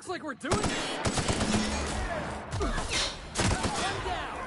Looks like we're doing this. One down.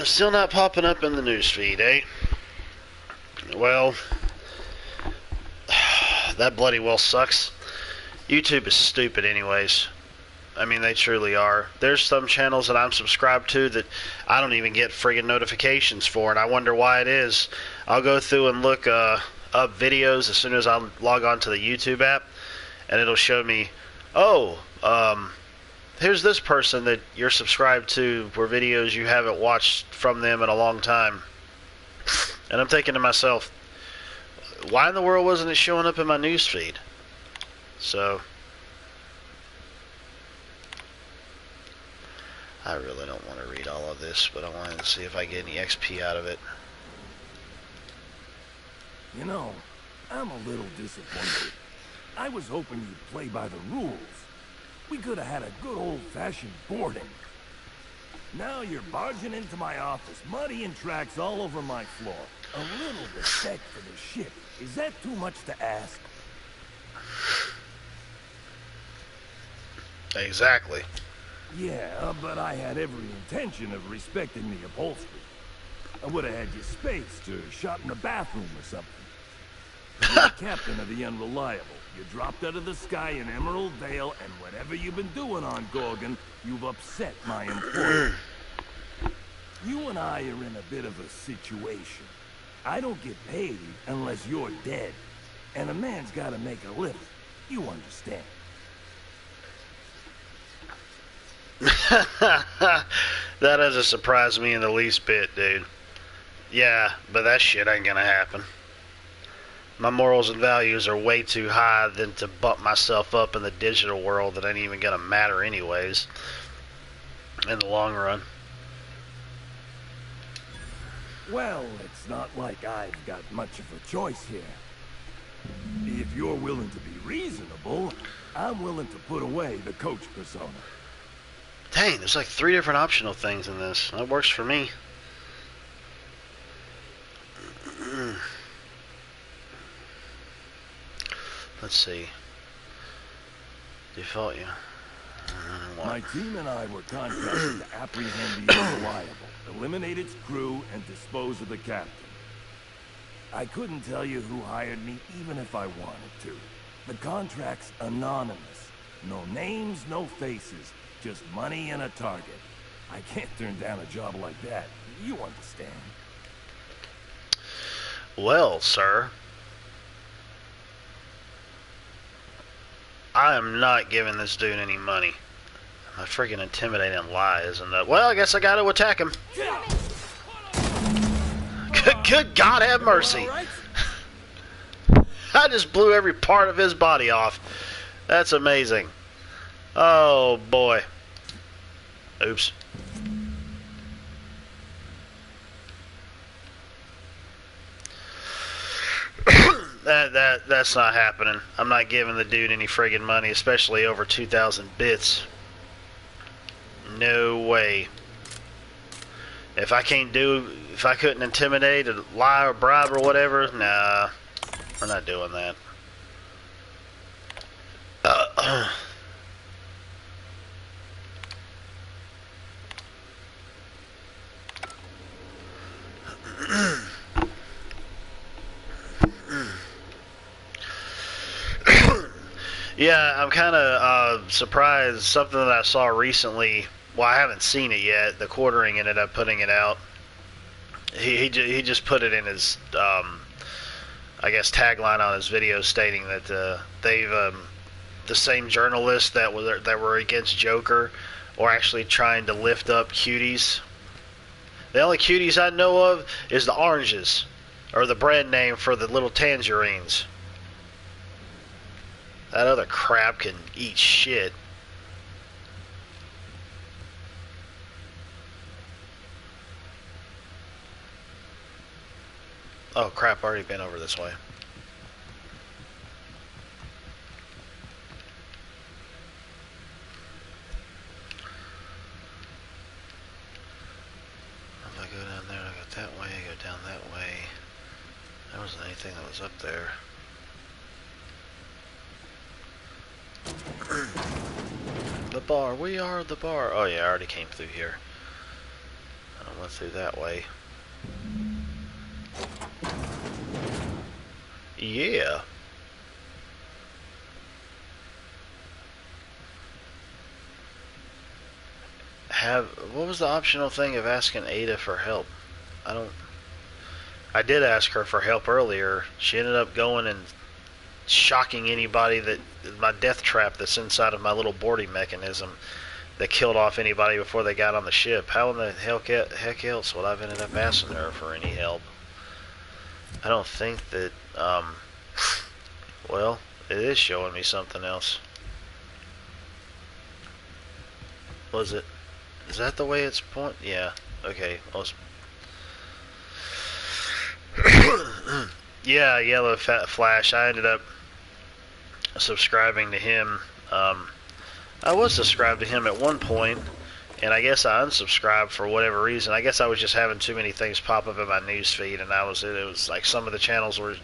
Still not popping up in the newsfeed, eh? Well, that bloody well sucks. YouTube is stupid anyways. I mean, they truly are. There's some channels that I'm subscribed to that I don't even get friggin' notifications for, and I wonder why it is. I'll go through and look up videos as soon as I log on to the YouTube app, and it'll show me, oh, here's this person that you're subscribed to where videos you haven't watched from them in a long time. And I'm thinking to myself, why in the world wasn't it showing up in my newsfeed? So, I really don't want to read all of this, but I wanted to see if I get any XP out of it. You know, I'm a little disappointed. I was hoping you'd play by the rules. We could have had a good old-fashioned boarding. Now you're barging into my office, muddying tracks all over my floor. A little respect for the ship. Is that too much to ask? Exactly. Yeah, but I had every intention of respecting the upholstery. I would have had you spaced or shot in the bathroom or something. You're the captain of the Unreliable. You dropped out of the sky in Emerald Vale, and whatever you've been doing on Gorgon, you've upset my employer. You and I are in a bit of a situation. I don't get paid unless you're dead. And a man's gotta make a living. You understand. That doesn't surprise me in the least bit, dude. Yeah, but that shit ain't gonna happen. My morals and values are way too high than to bump myself up in the digital world that ain't even gonna matter anyways in the long run. Well, it's not like I've got much of a choice here. If you're willing to be reasonable, I'm willing to put away the coach persona. Dang, there's like 3 different optional things in this. That works for me. Let's see. Default, yeah. My team and I were contracted to apprehend the Unreliable, eliminate its crew, and dispose of the captain. I couldn't tell you who hired me even if I wanted to. The contract's anonymous. No names, no faces. Just money and a target. I can't turn down a job like that. You understand. Well, sir, I am not giving this dude any money. My freaking intimidating lie isn't that. Well, I guess I got to attack him. Good God, have mercy. I just blew every part of his body off. That's amazing. Oh, boy. Oops. That's not happening. I'm not giving the dude any friggin' money, especially over 2,000 bits. No way. If I couldn't intimidate or lie or bribe or whatever, nah, we're not doing that. Yeah, I'm kind of surprised. Something that I saw recently. Well, I haven't seen it yet. The quartering ended up putting it out. He just put it in his I guess tagline on his video, stating that they've the same journalists that were against Joker or actually trying to lift up cuties. The only cuties I know of is the oranges, or the brand name for the little tangerines. That other crap can eat shit. Oh crap, already been over this way. If I go down there, I go that way, I go down that way. There wasn't anything that was up there. The bar, we are the bar. Oh yeah, I already came through here. went through that way. Yeah. What was the optional thing of asking Ada for help? I did ask her for help earlier. She ended up going and shocking anybody that my death trap that's inside of my little boarding mechanism that killed off anybody before they got on the ship. How in the heck else would I've ended up asking her for any help? I don't think that, well, it is showing me something else. Was it? Is that the way it's Yeah. Okay. Yeah, Yellow Fat Flash. I ended up subscribing to him. I was subscribed to him at one point, and I guess I unsubscribed for whatever reason. I guess I was just having too many things pop up in my news feed, and it was like some of the channels were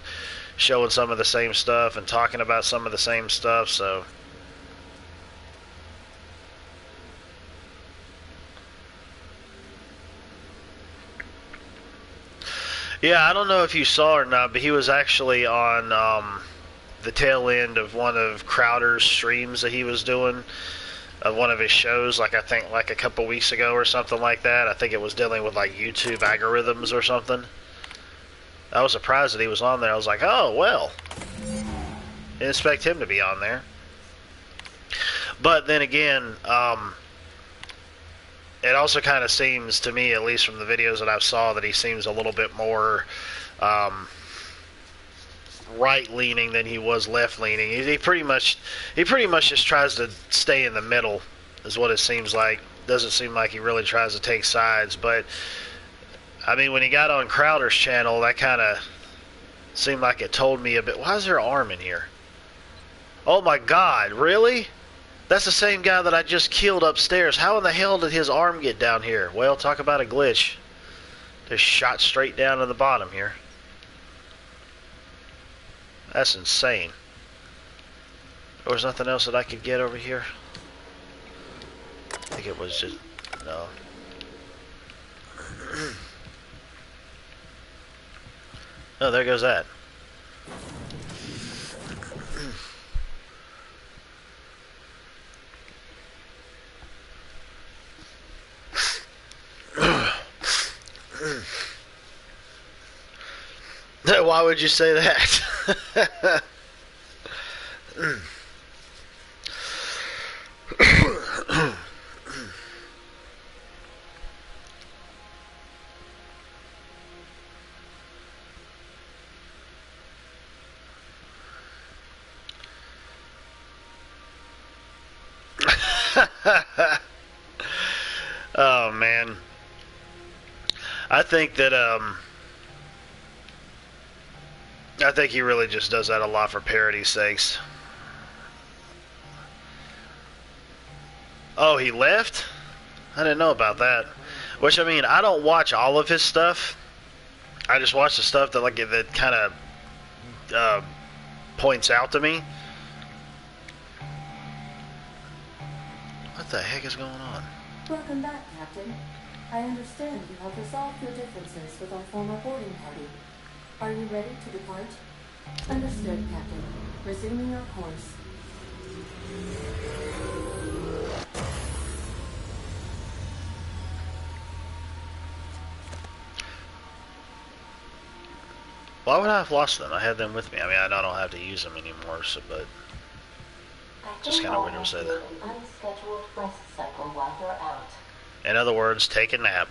showing some of the same stuff and talking about some of the same stuff, so yeah, I don't know if you saw or not, but he was actually on the tail end of one of Crowder's streams that he was doing, of one of his shows, like I think like a couple weeks ago or something like that. I think it was dealing with like YouTube algorithms or something. I was surprised that he was on there. I was like, oh, well. Didn't expect him to be on there. But then again, it also kind of seems to me, at least from the videos that I saw, that he seems a little bit more right-leaning than he was left-leaning. He pretty much just tries to stay in the middle, is what it seems like. Doesn't seem like he really tries to take sides. But I mean, when he got on Crowder's channel, that kind of seemed like it told me a bit. Why is there an arm in here? Oh my God! Really? That's the same guy that I just killed upstairs. How in the hell did his arm get down here? Well, talk about a glitch. Just shot straight down to the bottom here. That's insane. There was nothing else that I could get over here. I think it was just... no. Oh, there goes that. Why would you say that? Oh man, I think that I think he really just does that a lot for parody's sakes. Oh, he left? I didn't know about that. Which, I mean, I don't watch all of his stuff. I just watch the stuff that kind of points out to me. What the heck is going on? Welcome back, Captain. I understand you have resolved your differences with our former boarding party. Are you ready to depart? Understood, Captain. Resuming your course. Why would I have lost them? I had them with me. I mean, I don't have to use them anymore, so, but just kind of weird to say that. Unscheduled rest cycle while you're out. In other words, take a nap.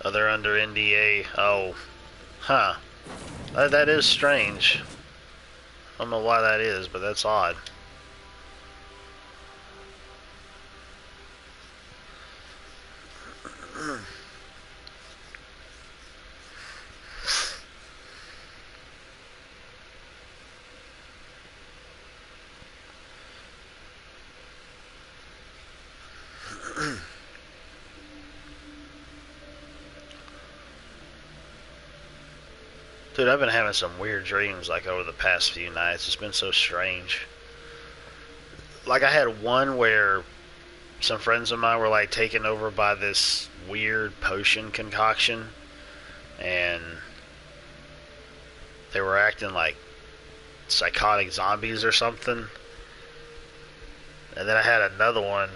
Oh, they're under NDA. Oh, huh. That is strange. I don't know why that is, but that's odd. Dude, I've been having some weird dreams like over the past few nights. It's been so strange. Like I had one where some friends of mine were like taken over by this weird potion concoction, and they were acting like psychotic zombies or something. And then I had another one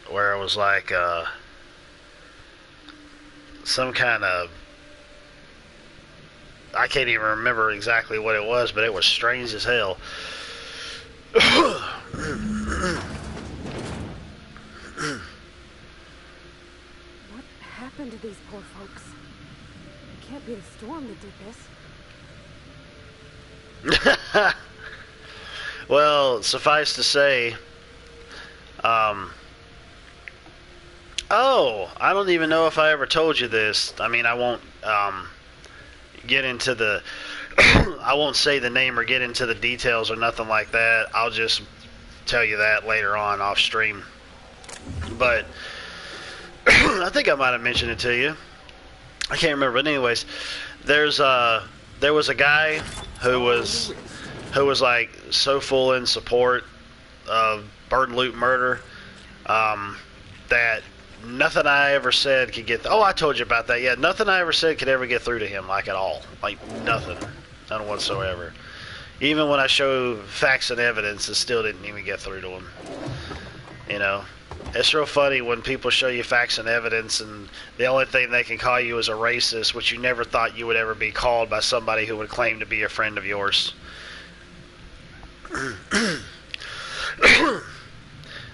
where it was like some kind of, I can't even remember exactly what it was, but it was strange as hell. What happened to these poor folks? It can't be the storm that did this. Well, suffice to say, oh, I don't even know if I ever told you this. I mean, I won't get into the I won't say the name or get into the details or nothing like that. I'll just tell you that later on off stream. But I think I might have mentioned it to you. I can't remember. But anyways, there was a guy who was like so full in support of burn, loot, murder that nothing I ever said could get. Oh, I told you about that. Yeah, nothing I ever said could ever get through to him, like at all. Like nothing, none whatsoever. Even when I showed facts and evidence, it still didn't even get through to him. You know, it's real funny when people show you facts and evidence, and the only thing they can call you is a racist, which you never thought you would ever be called by somebody who would claim to be a friend of yours.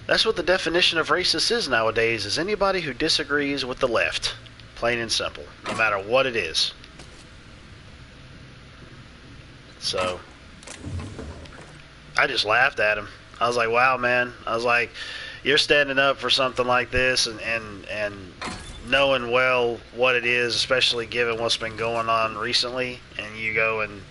That's what the definition of racist is nowadays, is anybody who disagrees with the left. Plain and simple. No matter what it is. So, I just laughed at him. I was like, wow, man. I was like, you're standing up for something like this and knowing well what it is, especially given what's been going on recently, and you go and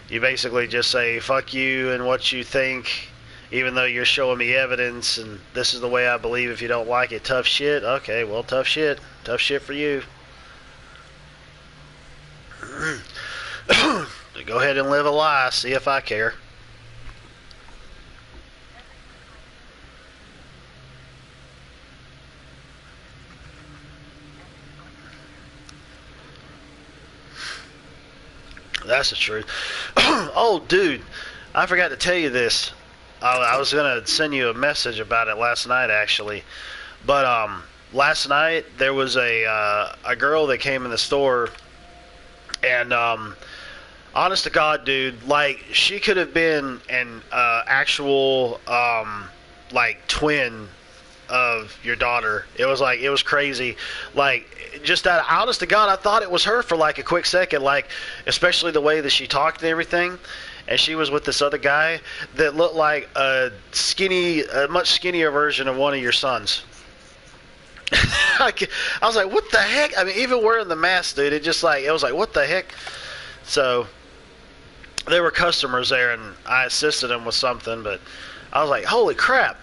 you basically just say, fuck you and what you think, even though you're showing me evidence, and this is the way I believe. If you don't like it, tough shit. Okay, well, tough shit. Tough shit for you. Go ahead and live a lie. See if I care. That's the truth. Oh, dude, I forgot to tell you this. I was gonna send you a message about it last night, actually. But last night there was a girl that came in the store, and honest to God, dude, like she could have been an actual like twin of your daughter. It was crazy. Like, just that, honest to God, I thought it was her for like a quick second, like especially the way that she talked and everything. And she was with this other guy that looked like a much skinnier version of one of your sons. I was like, what the heck? I mean, even wearing the mask, dude, it was like, what the heck? So there were customers there, and I assisted them with something, but I was like, holy crap.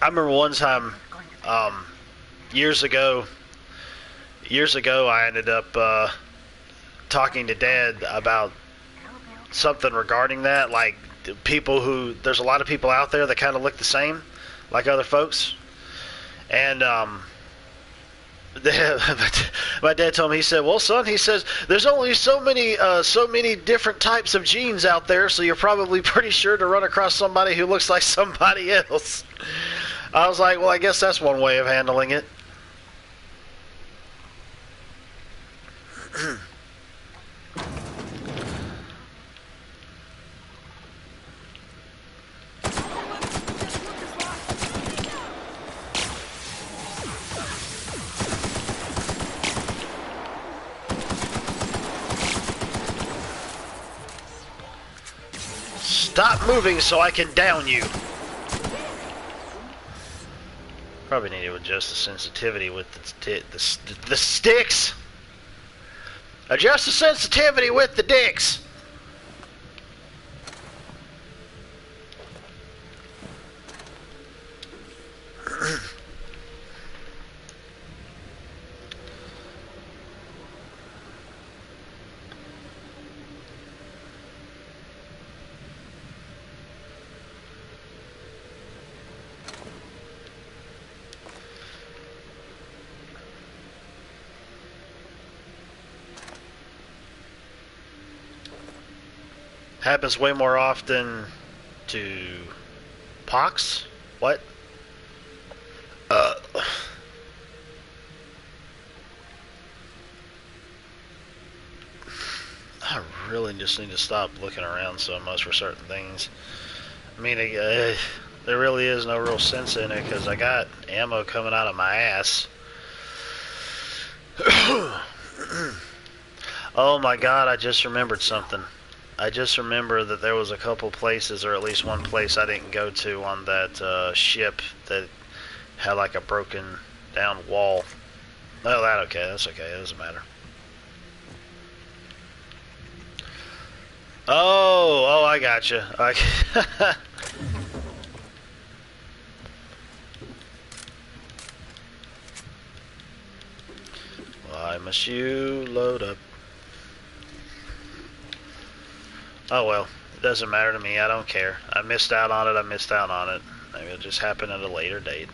I remember one time, years ago, I ended up talking to Dad about something regarding that, like there's a lot of people out there that kind of look the same, like other folks, and my dad told me, he said, well, son, he says, there's only so many different types of genes out there, so you're probably pretty sure to run across somebody who looks like somebody else. I was like, well, I guess that's one way of handling it. Stop moving so I can down you. Probably need to adjust the sensitivity with the sticks. Adjust the sensitivity with the dicks. Happens way more often to pox. What? I really just need to stop looking around so much for certain things. I mean, there really is no real sense in it because I got ammo coming out of my ass. Oh my god, I just remembered something. I just remember that there was a couple places, or at least one place I didn't go to on that ship that had like a broken down wall. Oh, that's okay, it doesn't matter. Oh, I gotcha. Why must you load up? Oh well, it doesn't matter to me. I don't care. I missed out on it. Maybe it'll just happen at a later date.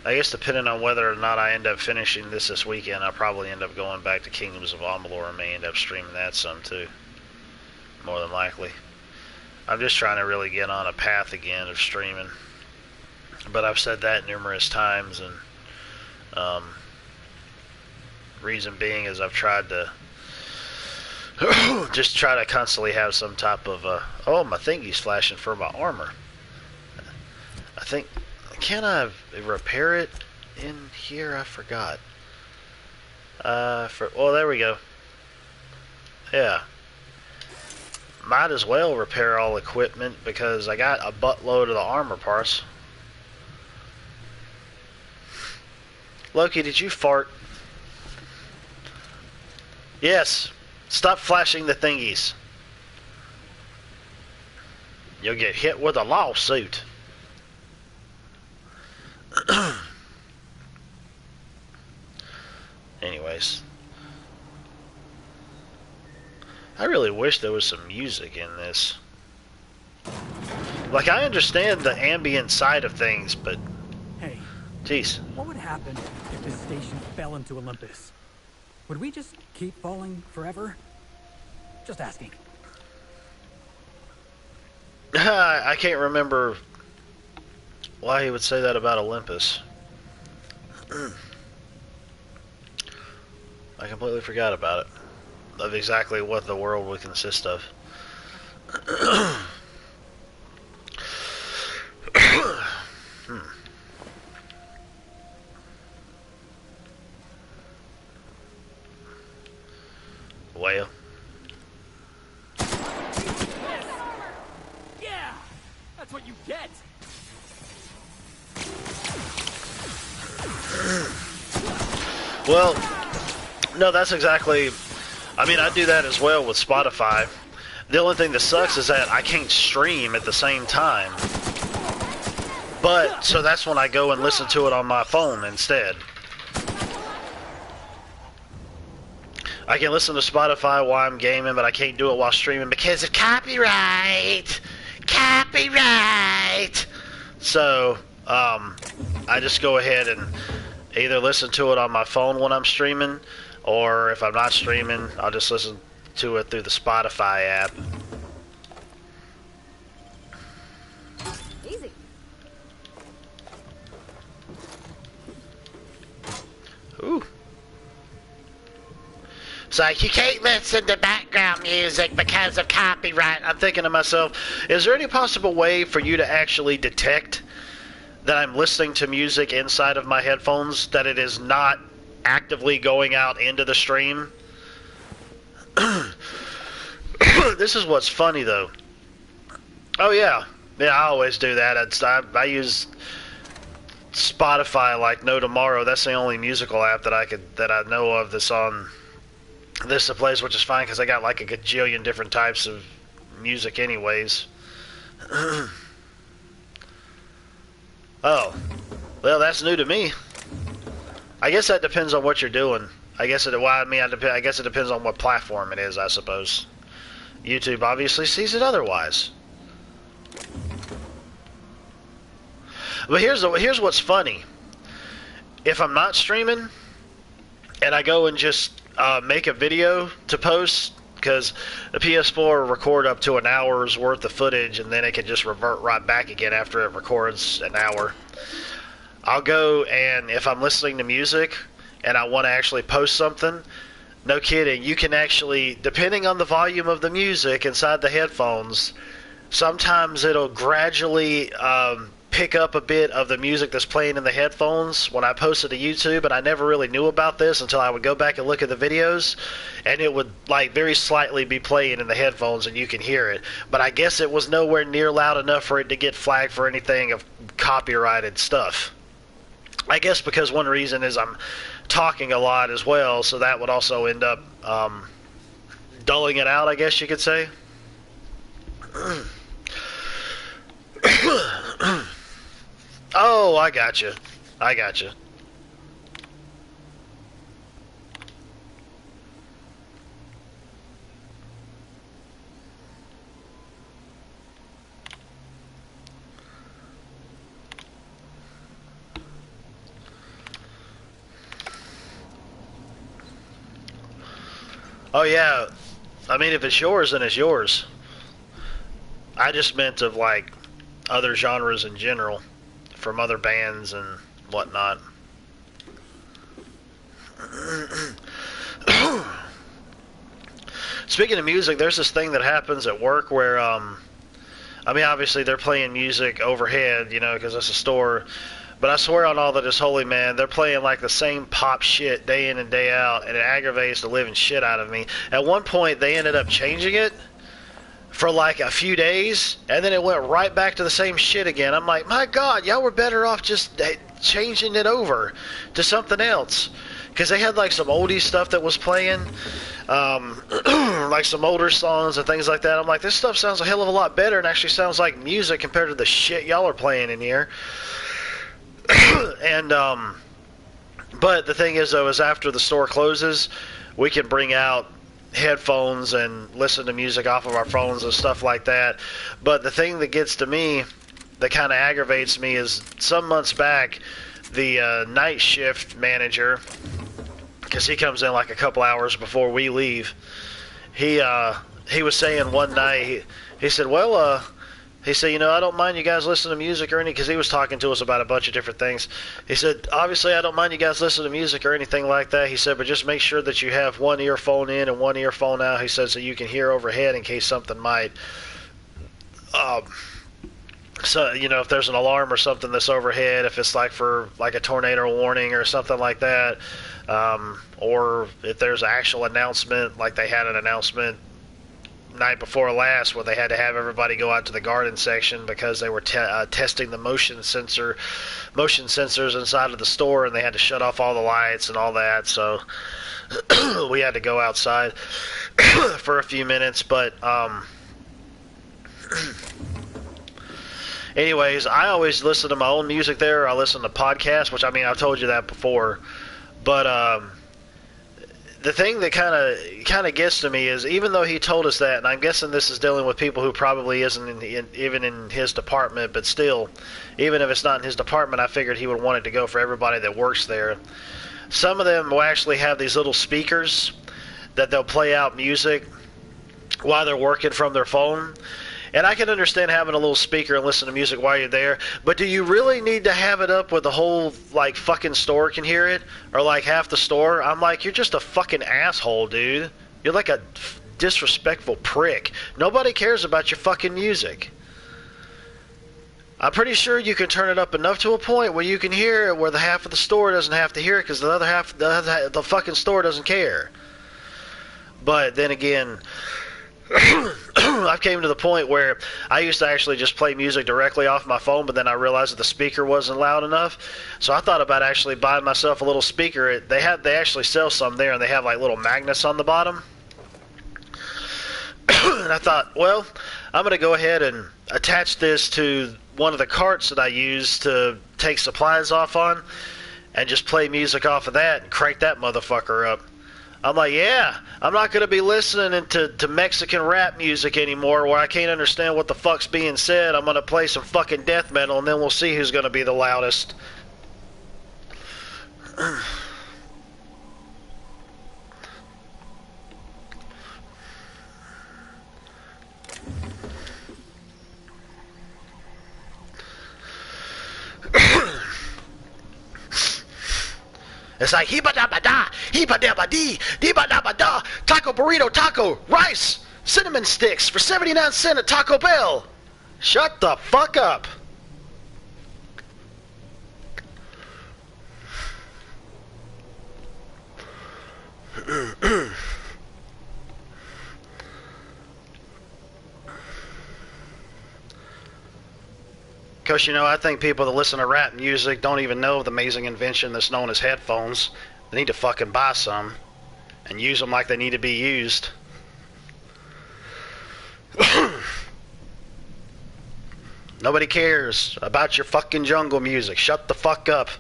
I guess depending on whether or not I end up finishing this weekend, I'll probably end up going back to Kingdoms of Amalur and may end up streaming that some too. More than likely. I'm just trying to really get on a path again of streaming. But I've said that numerous times, and reason being is I've tried to just try to constantly have some type of oh, my thingy's flashing for my armor. I think, can I repair it in here? I forgot. Well, there we go. Yeah. Might as well repair all equipment because I got a buttload of the armor parts. Loki, did you fart? Yes. Stop flashing the thingies. You'll get hit with a lawsuit. Anyways. I really wish there was some music in this. Like, I understand the ambient side of things, but... Hey. Jeez. What would happen if this station fell into Olympus? Would we just keep falling forever? Just asking. I can't remember why he would say that about Olympus. I completely forgot about it. Of exactly what the world would consist of. Well. Yeah, that's what you get. Well, no, that's exactly... I mean, I do that as well with Spotify. The only thing that sucks is that I can't stream at the same time. But, so that's when I go and listen to it on my phone instead. I can listen to Spotify while I'm gaming, but I can't do it while streaming because of copyright! Copyright! So, I just go ahead and either listen to it on my phone when I'm streaming, or if I'm not streaming, I'll just listen to it through the Spotify app. Easy. Ooh. It's like, you can't listen to background music because of copyright. I'm thinking to myself, is there any possible way for you to actually detect that I'm listening to music inside of my headphones, that it is not actively going out into the stream? This is what's funny though. Oh yeah, I always do that. I use Spotify like no tomorrow. That's the only musical app that I know of that's on this place, which is fine because I got like a gajillion different types of music anyways. Oh, well, that's new to me. I guess that depends on what you're doing. I guess it depends on what platform it is, I suppose. YouTube obviously sees it otherwise. But here's what's funny. If I'm not streaming and I go and just make a video to post because the PS4 will record up to an hour's worth of footage, and then it can just revert right back again after it records an hour. I'll go, and if I'm listening to music and I want to actually post something, no kidding, you can actually, depending on the volume of the music inside the headphones, sometimes it'll gradually pick up a bit of the music that's playing in the headphones when I post it to YouTube, and I never really knew about this until I would go back and look at the videos, and it would like very slightly be playing in the headphones and you can hear it. But I guess it was nowhere near loud enough for it to get flagged for anything of copyrighted stuff. I guess because one reason is I'm talking a lot as well, so that would also end up dulling it out, I guess you could say. Oh, I gotcha. I gotcha. Oh, yeah. I mean, if it's yours, then it's yours. I just meant of, like, other genres in general, from other bands and whatnot. Speaking of music, there's this thing that happens at work where, I mean, obviously they're playing music overhead, you know, because it's a store. But I swear on all that is holy, man, they're playing like the same pop shit day in and day out, and it aggravates the living shit out of me. At one point, they ended up changing it for like a few days, and then it went right back to the same shit again. I'm like, my God, y'all were better off just changing it over to something else. Because they had like some oldie stuff that was playing, like some older songs and things like that. I'm like, this stuff sounds a hell of a lot better and actually sounds like music compared to the shit y'all are playing in here. And but the thing is, though, is after the store closes, we can bring out headphones and listen to music off of our phones and stuff like that. But the thing that gets to me, that kind of aggravates me, is some months back, the night shift manager, because he comes in like a couple hours before we leave, he was saying one night, he said, well, he said, you know, I don't mind you guys listening to music or anything, because he was talking to us about a bunch of different things. He said, obviously, I don't mind you guys listening to music or anything like that. He said, but just make sure that you have one earphone in and one earphone out. He said, so you can hear overhead in case something might, so, you know, if there's an alarm or something that's overhead, if it's like for like a tornado warning or something like that, or if there's an actual announcement, like they had an announcement night before last where they had to have everybody go out to the garden section because they were testing the motion sensors inside of the store, and they had to shut off all the lights and all that, so we had to go outside for a few minutes. But anyways, I always listen to my own music there. I listen to podcasts, which, I mean, I've told you that before, but the thing that kind of gets to me is, even though he told us that, and I'm guessing this is dealing with people who probably isn't even in his department, but still, even if it's not in his department, I figured he would want it to go for everybody that works there. Some of them will actually have these little speakers that they'll play out music while they're working from their phone. And I can understand having a little speaker and listen to music while you're there, but do you really need to have it up where the whole, like, fucking store can hear it? Or, like, half the store? I'm like, you're just a fucking asshole, dude. You're like a disrespectful prick. Nobody cares about your fucking music. I'm pretty sure you can turn it up enough to a point where you can hear it, where the half of the store doesn't have to hear it, because the other half, the fucking store doesn't care. But then again, I've came to the point where I used to actually just play music directly off my phone, but then I realized that the speaker wasn't loud enough. So I thought about actually buying myself a little speaker. They actually sell some there, and they have like little magnets on the bottom. And I thought, well, I'm going to go ahead and attach this to one of the carts that I use to take supplies off on, and just play music off of that and crank that motherfucker up. I'm like, yeah, I'm not going to be listening to Mexican rap music anymore where I can't understand what the fuck's being said. I'm going to play some fucking death metal, and then we'll see who's going to be the loudest. It's like hee-ba-da-ba-da, hee-ba-da-ba-dee, dee-ba-da-ba-da, taco burrito, taco, rice, cinnamon sticks for 79 cents at Taco Bell. Shut the fuck up. Because, you know, I think people that listen to rap music don't even know the amazing invention that's known as headphones. They need to fucking buy some and use them like they need to be used. Nobody cares about your fucking jungle music. Shut the fuck up.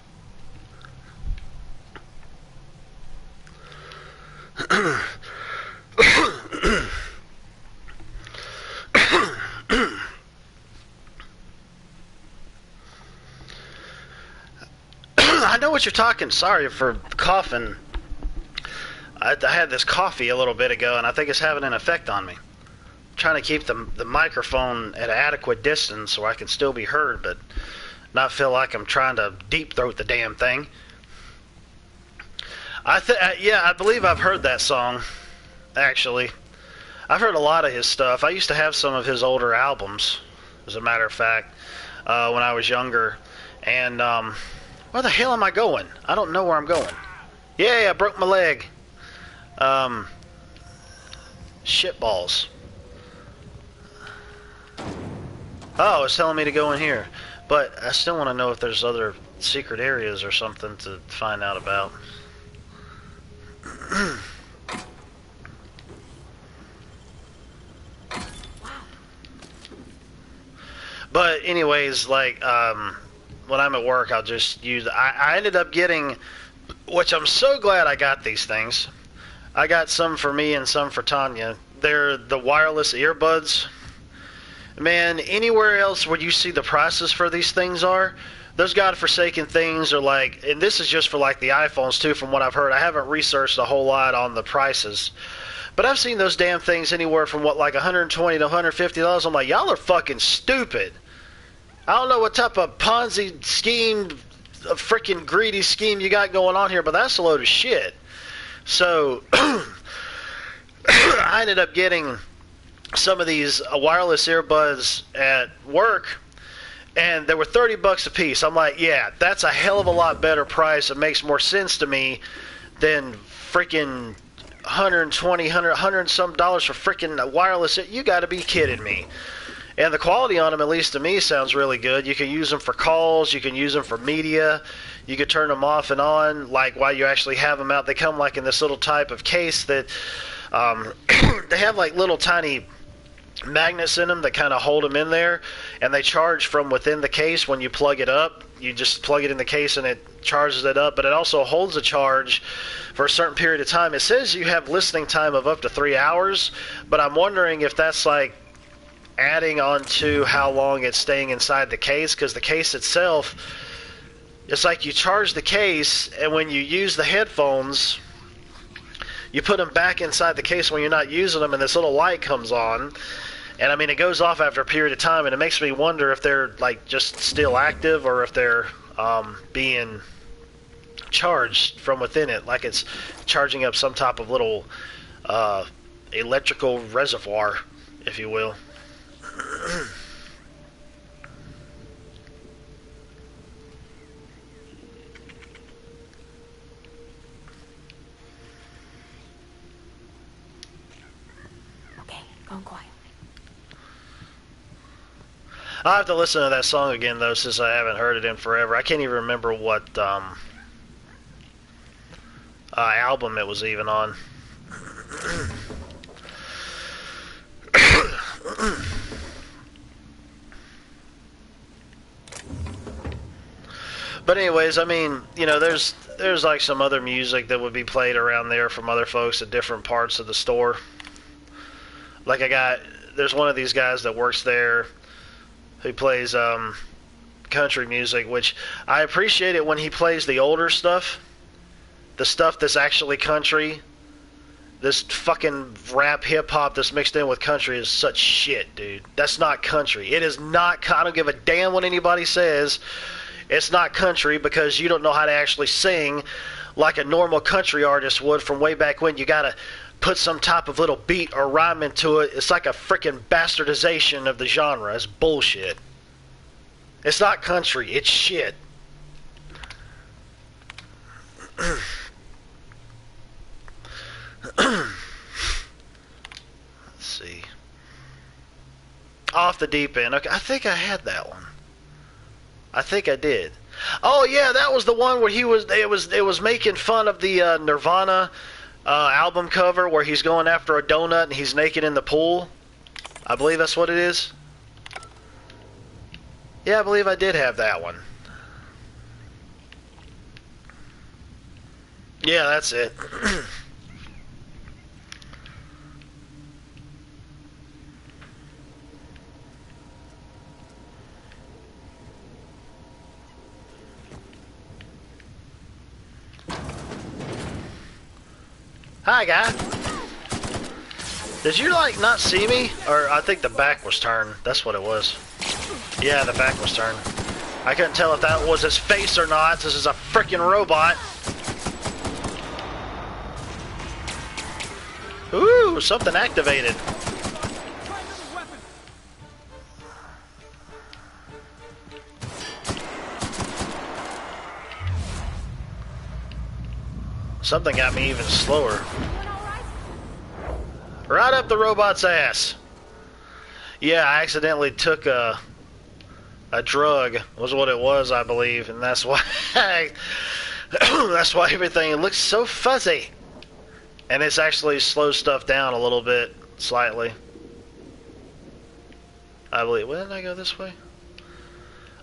I know what you're talking. Sorry for coughing. I had this coffee a little bit ago, and I think it's having an effect on me. I'm trying to keep the microphone at an adequate distance so I can still be heard, but not feel like I'm trying to deep throat the damn thing. Yeah, I believe I've heard that song, actually. I've heard a lot of his stuff. I used to have some of his older albums, as a matter of fact, when I was younger. And, where the hell am I going? I don't know where I'm going. Yeah, I broke my leg. Shitballs. Oh, it's telling me to go in here. But I still want to know if there's other secret areas or something to find out about. But anyways, like, when I'm at work, I'll just use... I ended up getting... Which I'm so glad I got these things. I got some for me and some for Tanya. They're the wireless earbuds. Man, anywhere else where you see the prices for these things are, those godforsaken things are like... And this is just for like the iPhones too, from what I've heard. I haven't researched a whole lot on the prices. But I've seen those damn things anywhere from what, like $120 to $150. I'm like, y'all are fucking stupid. I don't know what type of Ponzi scheme, a freaking greedy scheme you got going on here, but that's a load of shit. So, I ended up getting some of these wireless earbuds at work, and they were $30 a piece. I'm like, yeah, that's a hell of a lot better price. It makes more sense to me than freaking $100 and some dollars for freaking wireless. You got to be kidding me. And the quality on them, at least to me, sounds really good. You can use them for calls. You can use them for media. You can turn them off and on, like while you actually have them out. They come like in this little type of case that they have like little tiny magnets in them that kind of hold them in there. And they charge from within the case when you plug it up. You just plug it in the case and it charges it up. But it also holds a charge for a certain period of time. It says you have listening time of up to 3 hours. But I'm wondering if that's like adding on to how long it's staying inside the case, because the case itself, it's like you charge the case, and when you use the headphones, you put them back inside the case when you're not using them, and this little light comes on, and I mean it goes off after a period of time, and it makes me wonder if they're like just still active or if they're being charged from within it, like it's charging up some type of little electrical reservoir, if you will. Okay, going quiet. I'll have to listen to that song again, though, since I haven't heard it in forever. I can't even remember what album it was even on. But anyways, I mean, you know, there's like some other music that would be played around there from other folks at different parts of the store. Like there's one of these guys that works there who plays country music, which I appreciate it when he plays the older stuff, the stuff that's actually country. This fucking rap hip-hop that's mixed in with country is such shit, dude. That's not country. It is not. I don't give a damn what anybody says. it's not country because you don't know how to actually sing like a normal country artist would from way back when. You gotta put some type of little beat or rhyme into it. It's like a freaking bastardization of the genre. It's bullshit. It's not country. It's shit. Let's see. Off the Deep End. Okay, I think I had that one. I think I did. Oh yeah, that was the one where it was making fun of the Nirvana album cover where he's going after a donut and he's naked in the pool. I believe that's what it is. Yeah, I believe I did have that one. Yeah, that's it. Hi, guy. Did you, like, not see me? Or I think the back was turned. That's what it was. Yeah, the back was turned. I couldn't tell if that was his face or not. This is a freaking robot. Ooh, something activated. Something got me even slower. Right up the robot's ass. Yeah, I accidentally took a drug, was what it was, I believe, and that's why that's why everything looks so fuzzy. And it's actually slowed stuff down a little bit, slightly. I believe. Well, didn't I go this way?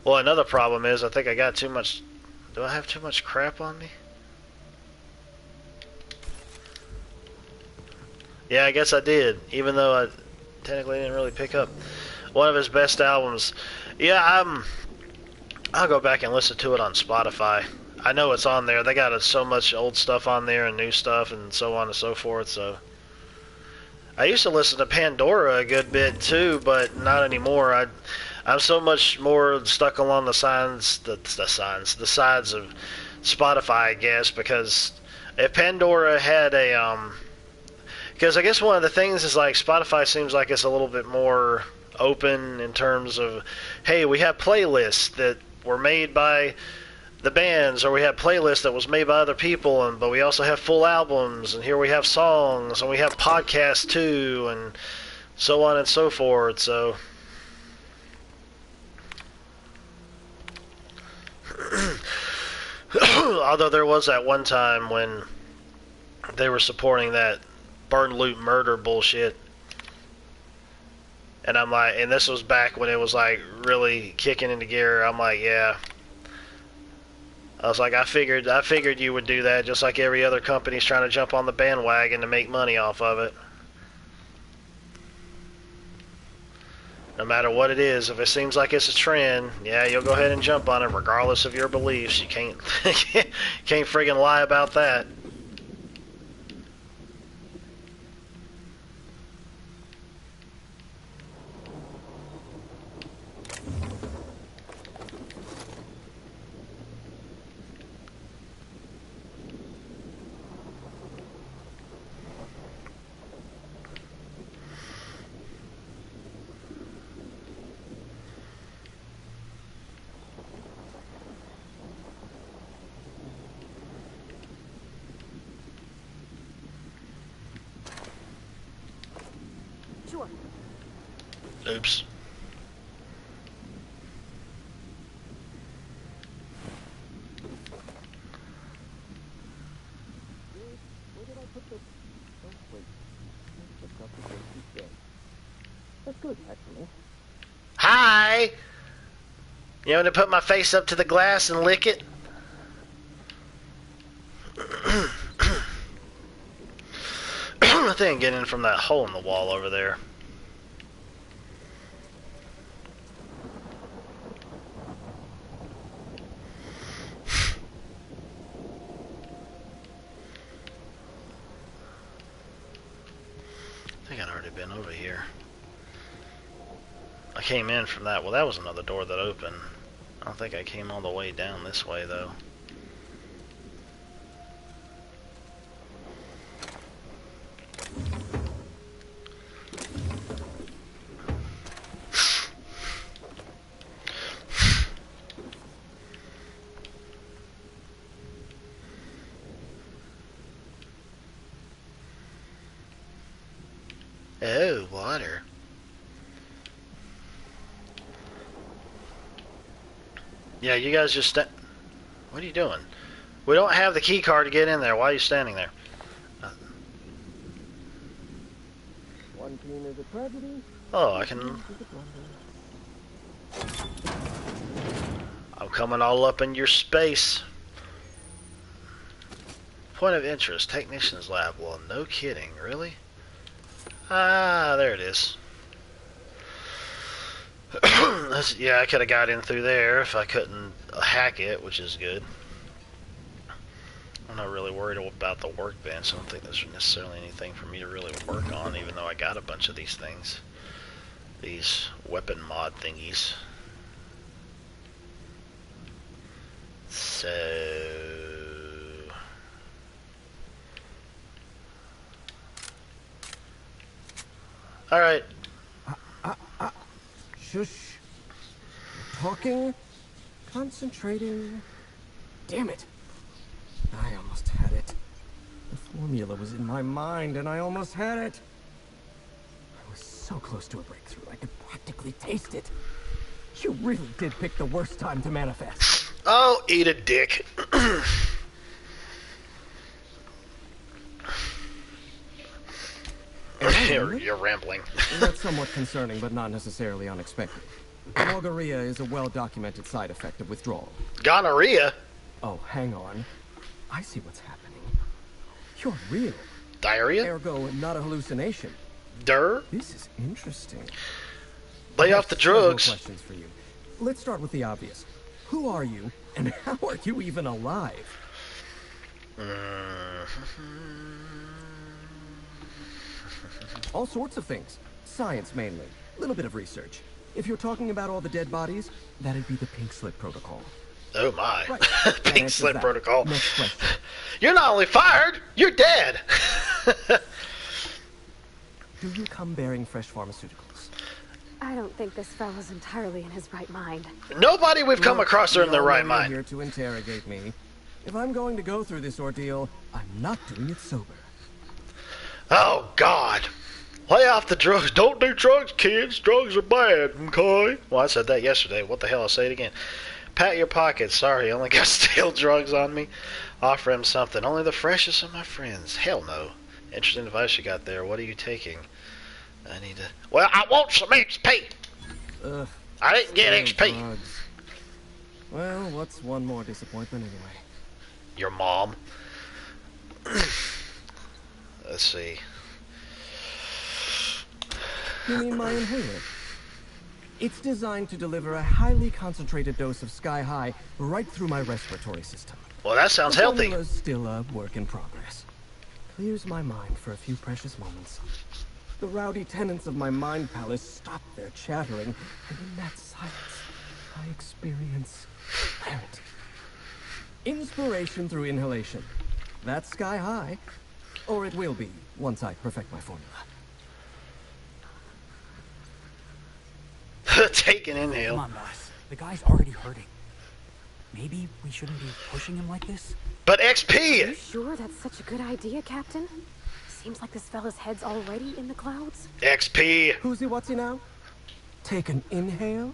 Well, another problem is I think I got too much. Do I have too much crap on me? Yeah, I guess I did, even though I technically didn't really pick up one of his best albums. Yeah, I'll go back and listen to it on Spotify. I know it's on there. They got so much old stuff on there and new stuff and so on and so forth. So I used to listen to Pandora a good bit too, but not anymore. I'm so much more stuck along the sides of Spotify, I guess, because if Pandora had a because I guess one of the things is like Spotify seems like it's a little bit more open in terms of, hey, we have playlists that were made by the bands, or we have playlists that was made by other people, but we also have full albums, and here we have songs, and we have podcasts too, and so on and so forth. So although there was that one time when they were supporting that burn, loot, murder bullshit. And I'm like, and this was back when it was like really kicking into gear. I'm like, yeah. I was like, I figured you would do that, just like every other company's trying to jump on the bandwagon to make money off of it. No matter what it is, if it seems like it's a trend, yeah, you'll go ahead and jump on it regardless of your beliefs. You can't can't friggin' lie about that. Oops. Where did I put this? Oh, wait. That's good, actually. Hi! You want to put my face up to the glass and lick it? I think I'm getting in from that hole in the wall over there. I think I'd already been over here. I came in from that. Well, that was another door that opened. I don't think I came all the way down this way, though. Oh, water. Yeah, you guys just what are you doing? We don't have the key card to get in there. Why are you standing there? One team is a tragedy. Oh, I can... I'm coming all up in your space. Point of interest, Technician's Lab. Well, no kidding. Really? Ah, there it is. Yeah, I could have got in through there if I couldn't hack it, which is good. I'm not really worried about the workbench. I don't think there's necessarily anything for me to really work on, even though I got a bunch of these things. These weapon mod thingies. So... Alright. Shush. Talking. Concentrating. Damn it. I almost had it. The formula was in my mind and I almost had it. I was so close to a breakthrough, I could practically taste it. You really did pick the worst time to manifest. Oh, eat a dick. You're rambling. That's somewhat concerning, but not necessarily unexpected. Gonorrhea is a well-documented side effect of withdrawal. Gonorrhea? Oh, hang on. I see what's happening. You're real. Diarrhea? Ergo, not a hallucination. Durr? This is interesting. Lay off the drugs. Questions for you. Let's start with the obvious. Who are you, and how are you even alive? All sorts of things. Science, mainly. A little bit of research. If you're talking about all the dead bodies, that'd be the Pink Slip Protocol. Oh my. Right. Pink Slip Protocol. Next question. You're not only fired, you're dead. Do you come bearing fresh pharmaceuticals? I don't think this fellow's entirely in his right mind. Nobody we've come across are in their right mind. Here to interrogate me. If I'm going to go through this ordeal, I'm not doing it sober. Oh, God. Lay off the drugs. Don't do drugs, kids. Drugs are bad, okay? Well, I said that yesterday. What the hell? I'll say it again. Pat your pockets. Sorry, only got stale drugs on me. Offer him something. Only the freshest of my friends. Hell no. Interesting device you got there. What are you taking? I need to... Well, I want some XP. Ugh. I didn't get XP. Drugs. Well, what's one more disappointment anyway? Your mom. Let's see. You mean my inhaler? It's designed to deliver a highly concentrated dose of Sky High right through my respiratory system. Well, that sounds the healthy. formula's still a work in progress. Clears my mind for a few precious moments. The rowdy tenants of my mind palace stop their chattering, and in that silence, I experience clarity. Inspiration through inhalation. That's Sky High. Or it will be, once I perfect my formula. Take an inhale. Come on, boss. The guy's already hurting. Maybe we shouldn't be pushing him like this? But Are you XP! sure that's such a good idea, Captain? Seems like this fella's head's already in the clouds. XP! Who's he, what's he now? Take an inhale?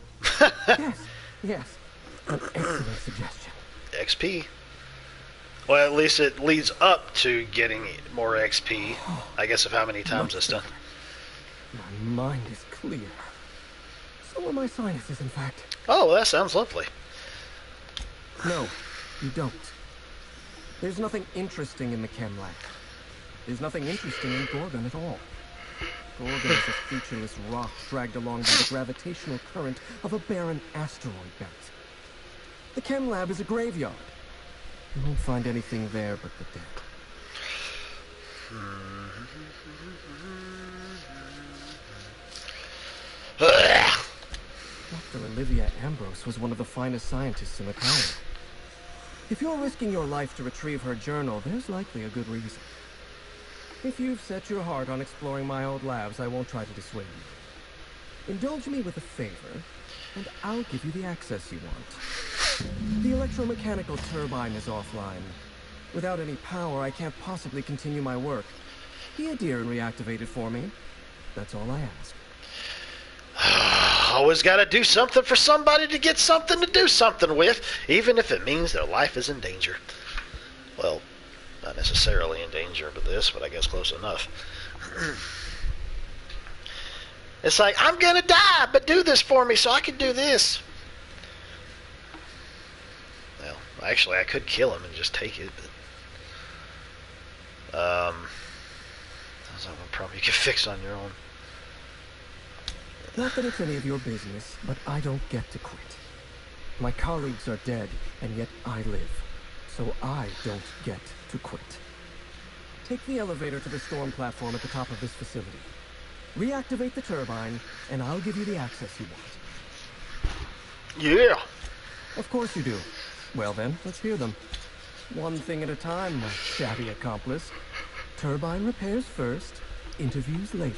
Yes. An excellent suggestion. XP. Well, at least it leads up to getting more XP. I guess of how many times it's done. My mind is clear. So are my sinuses, in fact. Oh, that sounds lovely. No, you don't. There's nothing interesting in the chem lab. There's nothing interesting in Gorgon at all. Gorgon is a featureless rock dragged along by the gravitational current of a barren asteroid belt. The chem lab is a graveyard. You won't find anything there but the dead. What Dr. Olivia Ambrose was one of the finest scientists in the colony. If you're risking your life to retrieve her journal, there's likely a good reason. If you've set your heart on exploring my old labs, I won't try to dissuade you. Indulge me with a favor, and I'll give you the access you want. The electromechanical turbine is offline. Without any power, I can't possibly continue my work. Be a dear and reactivate it for me. That's all I ask. Always gotta do something for somebody to get something to do something with, even if it means their life is in danger. Well, not necessarily in danger with this, but I guess close enough. It's like, I'm gonna die, but do this for me so I can do this. Well, actually, I could kill him and just take it, but that's not a problem you can fix on your own. Not that it's any of your business, but I don't get to quit. My colleagues are dead, and yet I live. So I don't get to quit. Take the elevator to the storm platform at the top of this facility. Reactivate the turbine, and I'll give you the access you want. Yeah! Of course you do. Well then, let's hear them. One thing at a time, my chatty accomplice. Turbine repairs first, interviews later.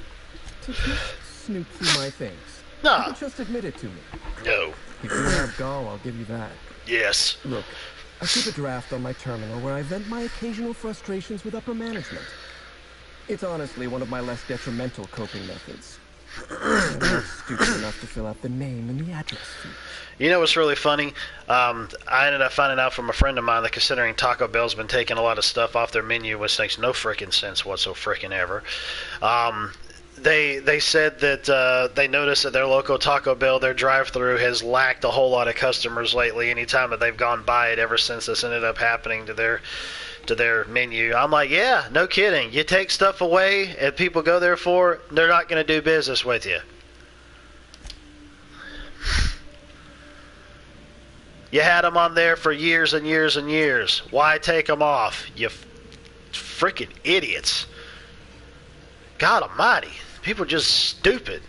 To just snoop through my things. No. You can just admit it to me. No. If you have gall, I'll give you that. Yes. Look, I keep a draft on my terminal where I vent my occasional frustrations with upper management. It's honestly one of my less detrimental coping methods. I'm not stupid enough to fill out the name and the address field. You know what's really funny? I ended up finding out from a friend of mine that considering Taco Bell's been taking a lot of stuff off their menu, which makes no frickin' sense whatsoever. They said that they noticed that their local Taco Bell, their drive-thru, has lacked a whole lot of customers lately. Anytime that they've gone by it, ever since this ended up happening to their menu. I'm like, yeah, no kidding. You take stuff away and people go there for it, they're not going to do business with you. You had them on there for years and years and years. Why take them off? You freaking idiots. God almighty. People are just stupid.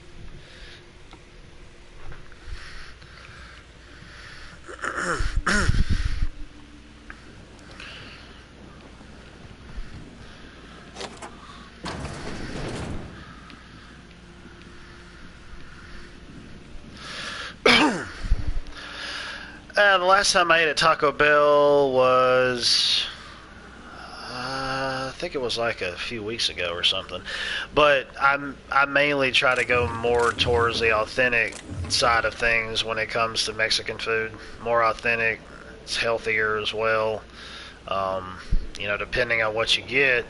The last time I ate at Taco Bell was, I think it was like a few weeks ago or something. But I mainly try to go more towards the authentic side of things when it comes to Mexican food. More authentic, it's healthier as well. You know, depending on what you get.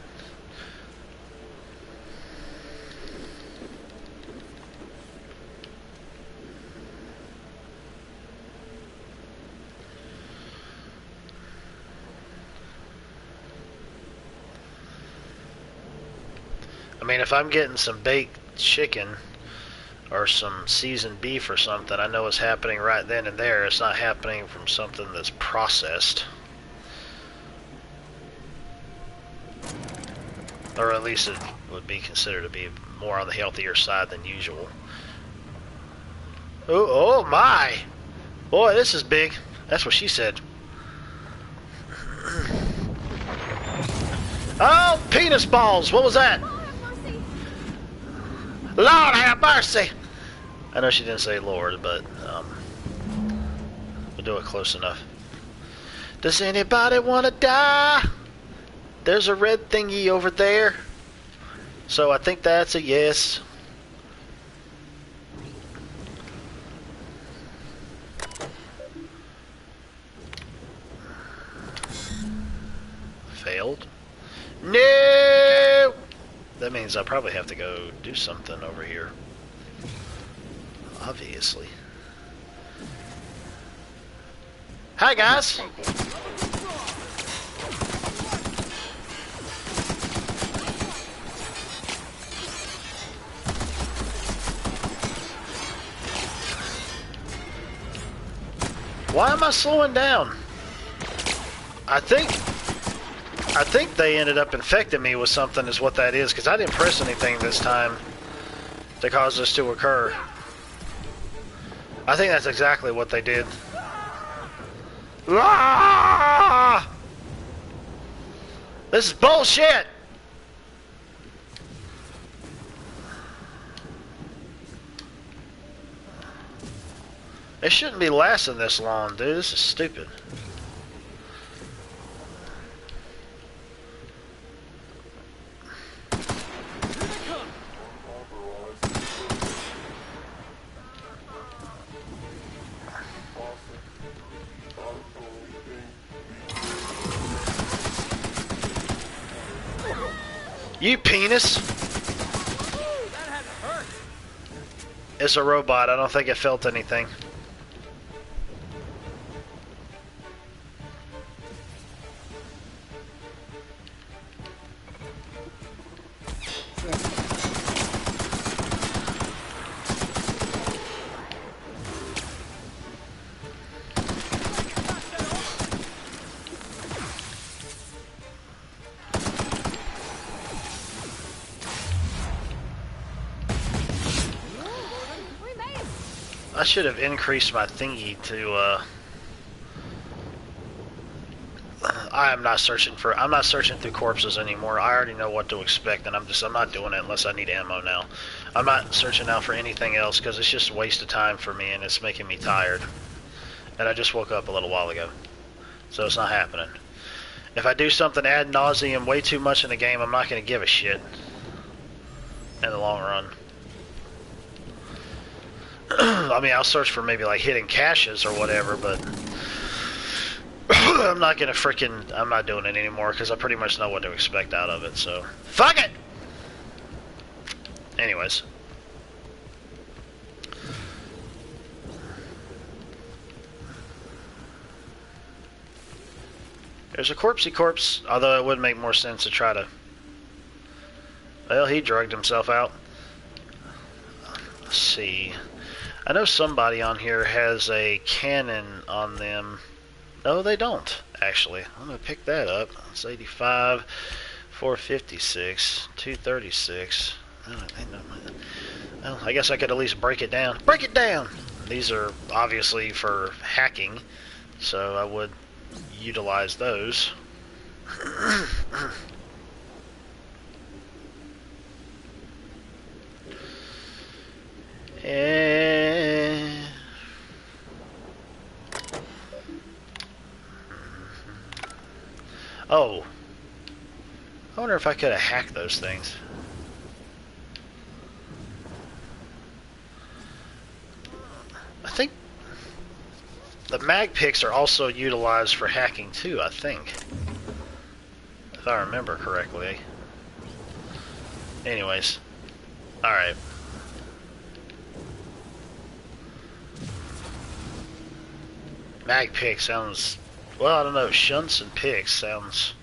I mean, if I'm getting some baked chicken or some seasoned beef or something, I know it's happening right then and there. It's not happening from something that's processed. Or at least it would be considered to be more on the healthier side than usual. Oh my! Boy, this is big. That's what she said. Oh, penis balls! What was that? Lord have mercy! I know she didn't say Lord, but we'll do it close enough. Does anybody want to die? There's a red thingy over there. So I think that's a yes. Failed? No! That means I probably have to go do something over here. Obviously. Hi, guys! Why am I slowing down? I think they ended up infecting me with something is what that is, because I didn't press anything this time to cause this to occur. I think that's exactly what they did. Ah! This is bullshit! It shouldn't be lasting this long, dude. This is stupid. You penis! It's a robot. I don't think it felt anything. I should have increased my thingy to, I'm not searching through corpses anymore. I already know what to expect, and I'm not doing it unless I need ammo now. I'm not searching out for anything else, because it's just a waste of time for me, and it's making me tired. And I just woke up a little while ago, so it's not happening. If I do something ad nauseum way too much in the game, I'm not going to give a shit in the long run. I mean, I'll search for maybe like hidden caches or whatever, but I'm not gonna I'm not doing it anymore because I pretty much know what to expect out of it, so fuck it! Anyways. There's a corpsey corpse, although it would make more sense to try to... Well, he drugged himself out. Let's see... I know somebody on here has a cannon on them. No, they don't, actually. I'm going to pick that up. It's 85, 456, 236. Well, I guess I could at least break it down. Break it down! These are obviously for hacking, so I would utilize those. Oh. I wonder if I could have hacked those things. I think the mag picks are also utilized for hacking too, I think. If I remember correctly. Anyways. Alright. Mag pick sounds, well, I don't know, shunts and picks sounds...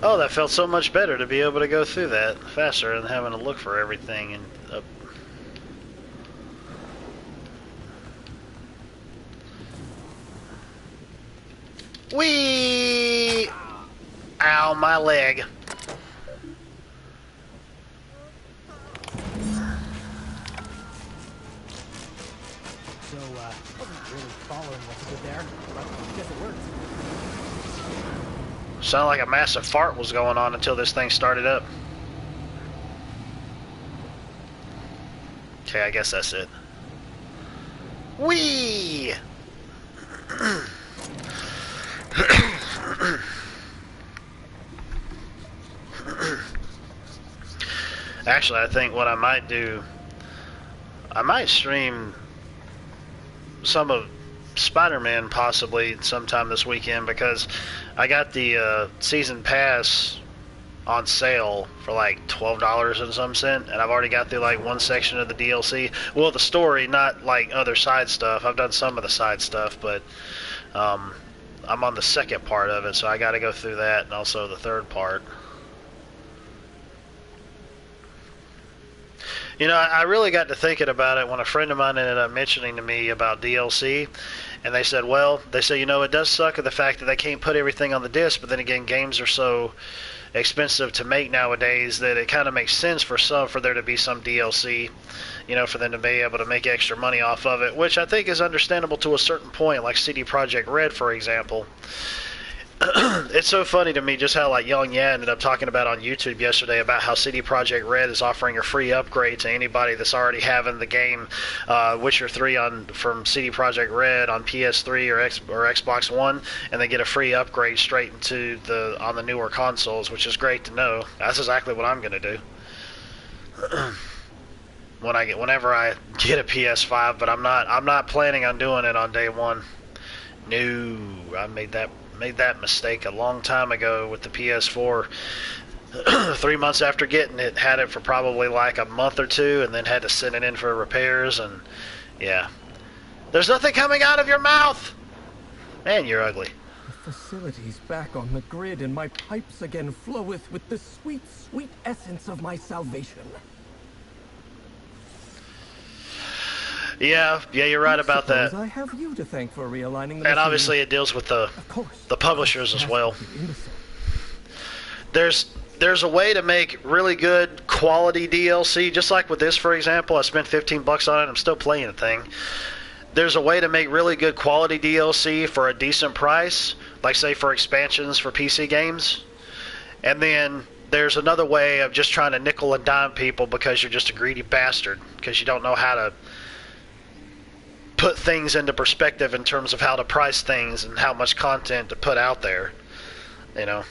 Oh, that felt so much better to be able to go through that faster than having to look for everything and Whee! Ow, my leg. So, wasn't really following what you did there, but I guess it worked. Sounded like a massive fart was going on until this thing started up. Okay, I guess that's it. Whee! Actually, I think what I might do, I might stream some of Spider-Man possibly sometime this weekend, because I got the season pass on sale for like $12 and some cent, and I've already got through like one section of the DLC. Well, the story, not like other side stuff. I've done some of the side stuff, but I'm on the second part of it, so I got to go through that and also the third part. You know, I really got to thinking about it when a friend of mine ended up mentioning to me about DLC, and they said, well, you know, it does suck at the fact that they can't put everything on the disc, but then again, games are so expensive to make nowadays that it kind of makes sense for there to be some DLC, you know, for them to be able to make extra money off of it, which I think is understandable to a certain point, like CD Projekt Red, for example. It's so funny to me just how like Young Ya ended up talking about on YouTube yesterday about how CD Projekt Red is offering a free upgrade to anybody that's already having the game Witcher 3 from CD Projekt Red on PS3 or Xbox One, and they get a free upgrade straight into on the newer consoles, which is great to know. That's exactly what I'm gonna do whenever I get a PS5, but I'm not planning on doing it on day one. No, I made that mistake a long time ago with the PS4. 3 months after getting it, had it for probably like a month or two, and then had to send it in for repairs, and yeah. There's nothing coming out of your mouth! Man, you're ugly. The facility's back on the grid, and my pipes again floweth with the sweet, sweet essence of my salvation. Yeah, you're right about that. I have you to thank for realigning the and obviously it deals with the publishers as well. There's a way to make really good quality DLC, just like with this, for example. I spent $15 on it. I'm still playing the thing. There's a way to make really good quality DLC for a decent price, like say for expansions for PC games. And then there's another way of just trying to nickel and dime people because you're just a greedy bastard, because you don't know how to put things into perspective in terms of how to price things and how much content to put out there, you know.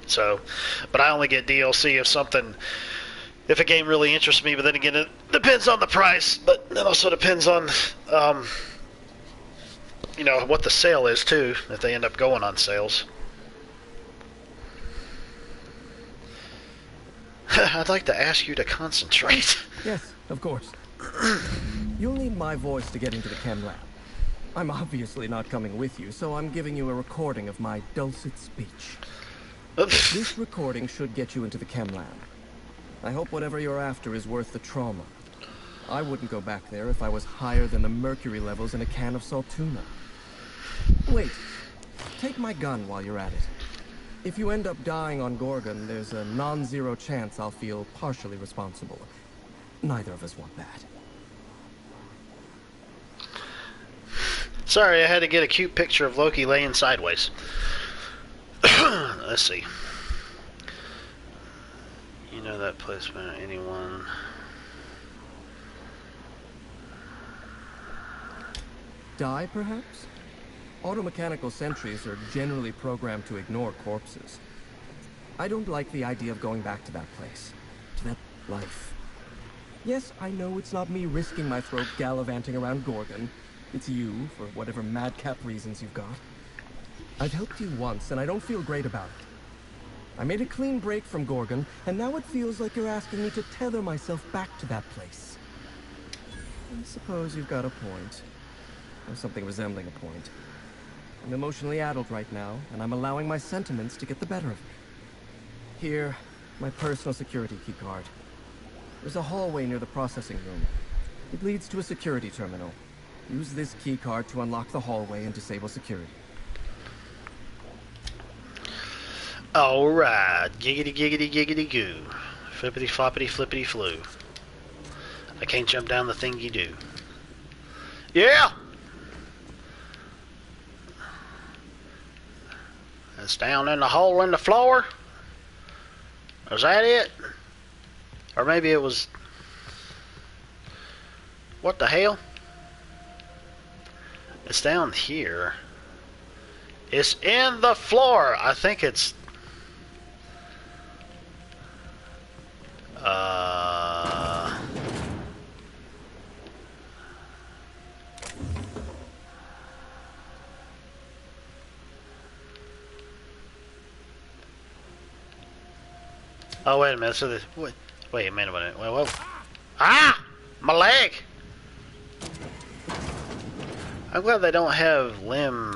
So, but I only get DLC if a game really interests me, but then again, it depends on the price, but it also depends on, you know, what the sale is too, if they end up going on sales. I'd like to ask you to concentrate. Yes, of course. You'll need my voice to get into the chem lab. I'm obviously not coming with you, so I'm giving you a recording of my dulcet speech. This recording should get you into the chem lab. I hope whatever you're after is worth the trauma. I wouldn't go back there if I was higher than the mercury levels in a can of salt tuna. Wait, take my gun while you're at it. If you end up dying on Gorgon, there's a non-zero chance I'll feel partially responsible. Neither of us want that. Sorry, I had to get a cute picture of Loki laying sideways. Let's see. You know that place better than anyone. Die, perhaps? Automechanical sentries are generally programmed to ignore corpses. I don't like the idea of going back to that place, to that life. Yes, I know it's not me risking my throat gallivanting around Gorgon. It's you, for whatever madcap reasons you've got. I've helped you once, and I don't feel great about it. I made a clean break from Gorgon, and now it feels like you're asking me to tether myself back to that place. I suppose you've got a point. Or something resembling a point. I'm emotionally addled right now, and I'm allowing my sentiments to get the better of me. Here, my personal security keycard. There's a hallway near the processing room. It leads to a security terminal. Use this keycard to unlock the hallway and disable security. Alright, giggity giggity giggity goo. Flippity floppity flippity flu. I can't jump down the thing you do. Yeah! It's down in the hole in the floor? Was that it? Or maybe it was... What the hell? It's down here. It's in the floor. I think it's... Oh, wait a minute. So this... Wait a minute. Whoa. Ah! My leg! I'm glad they don't have limb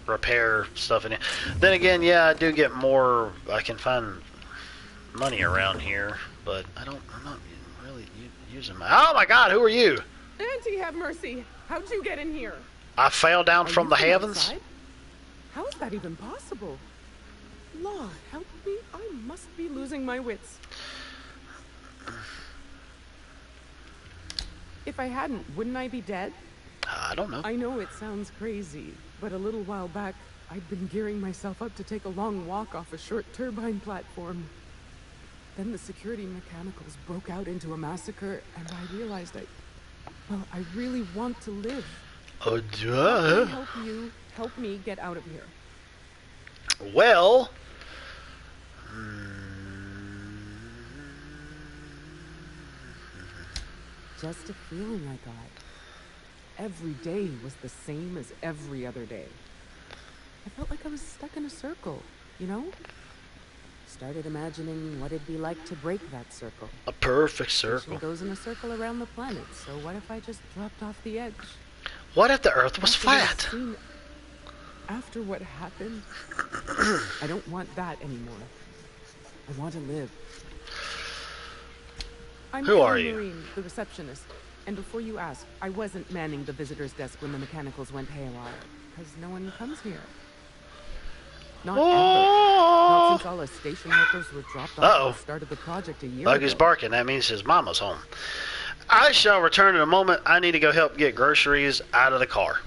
repair stuff in it. Then again, yeah, I do get more... I can find money around here. but I'm not really using my... Oh my God, who are you? Auntie, have mercy. How'd you get in here? I fell down from the heavens? Outside? How is that even possible? Lord, help me. I must be losing my wits. If I hadn't, wouldn't I be dead? I don't know. I know it sounds crazy, but a little while back, I'd been gearing myself up to take a long walk off a short turbine platform. Then the security mechanicals broke out into a massacre, and I realized I really want to live. Oh, How can duh. I help you help me get out of here? Well... Just a feeling I got. Every day was the same as every other day. I felt like I was stuck in a circle, you know? Started imagining what it'd be like to break that circle. A perfect Station circle. goes in a circle around the planet, so what if I just dropped off the edge? What if the Earth was After what I've flat? seen- After what happened, I don't want that anymore. I want to live. I'm Who are Peril you? Marine, the receptionist. And before you ask, I wasn't manning the visitor's desk when the mechanicals went haywire, because no one comes here. Not ever. Not since all the station workers were dropped off Uh-oh. at the start of the project a year Buggy's ago. barking. That means his mama's home. I shall return in a moment. I need to go help get groceries out of the car.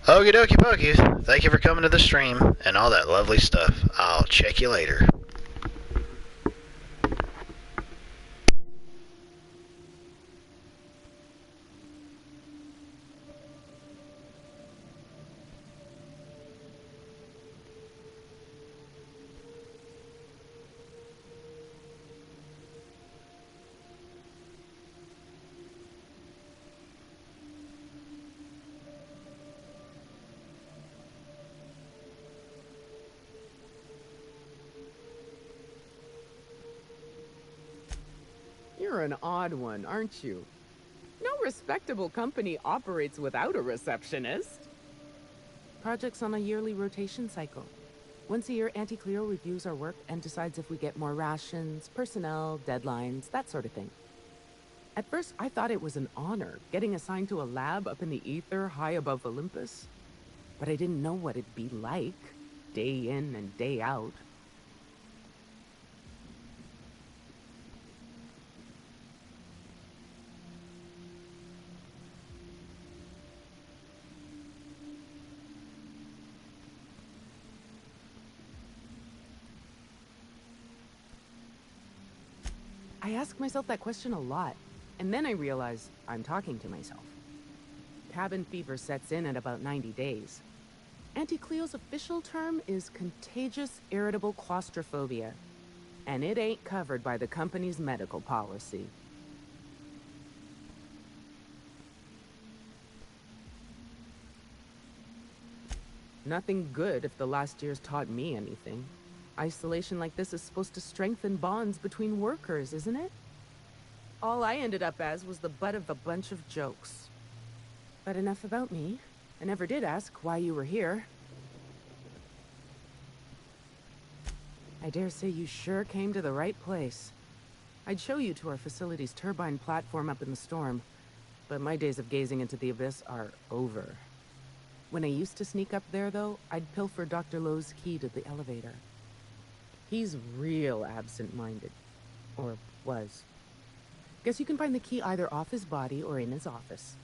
Okie dokie pokey. Thank you for coming to the stream and all that lovely stuff. I'll check you later. You're an odd one, aren't you? No respectable company operates without a receptionist. Project's on a yearly rotation cycle. Once a year, Auntie Cleo reviews our work and decides if we get more rations, personnel, deadlines, that sort of thing. At first, I thought it was an honor, getting assigned to a lab up in the ether high above Olympus. But I didn't know what it'd be like, day in and day out. I ask myself that question a lot, and then I realize I'm talking to myself. Cabin fever sets in at about 90 days. Auntie Cleo's official term is contagious irritable claustrophobia, and it ain't covered by the company's medical policy. Nothing good if the last year's taught me anything. Isolation like this is supposed to strengthen bonds between workers, isn't it? All I ended up as was the butt of a bunch of jokes. But enough about me. I never did ask why you were here. I dare say you sure came to the right place. I'd show you to our facility's turbine platform up in the storm, but my days of gazing into the abyss are over. When I used to sneak up there, though, I'd pilfer Dr. Lowe's key to the elevator. He's real absent-minded. Or was. Guess you can find the key either off his body or in his office.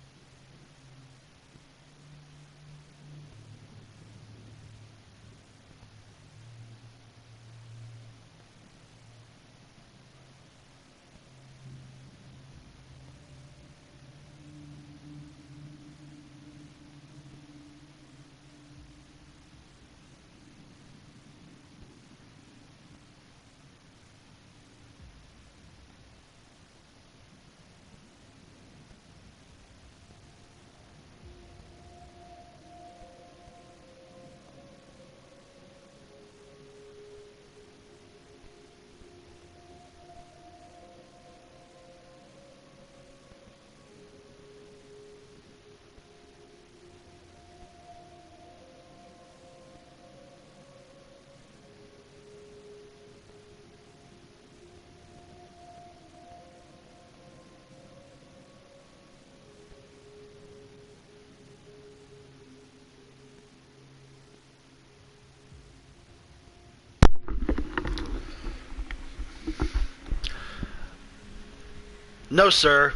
No, sir.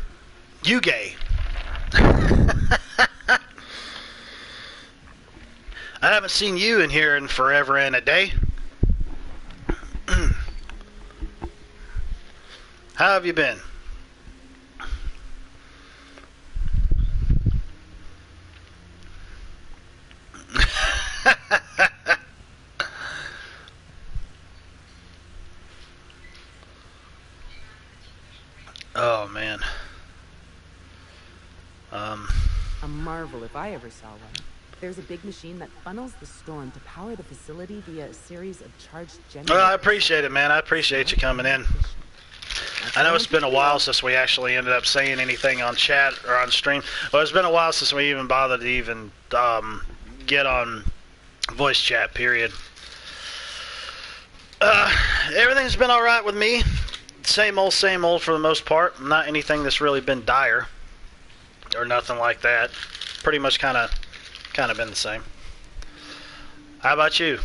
You gay. I haven't seen you in here in forever and a day. How have you been? Oh, man. A marvel if I ever saw one. There's a big machine that funnels the storm to power the facility via a series of charged generators. Well, I appreciate it, man. I appreciate you coming in. I know it's been a while since we actually ended up saying anything on chat or on stream. Well, it's been a while since we even bothered to even get on voice chat, period. Everything's been alright with me. Same old for the most part. Not anything that's really been dire. Or nothing like that. Pretty much kind of been the same. How about you?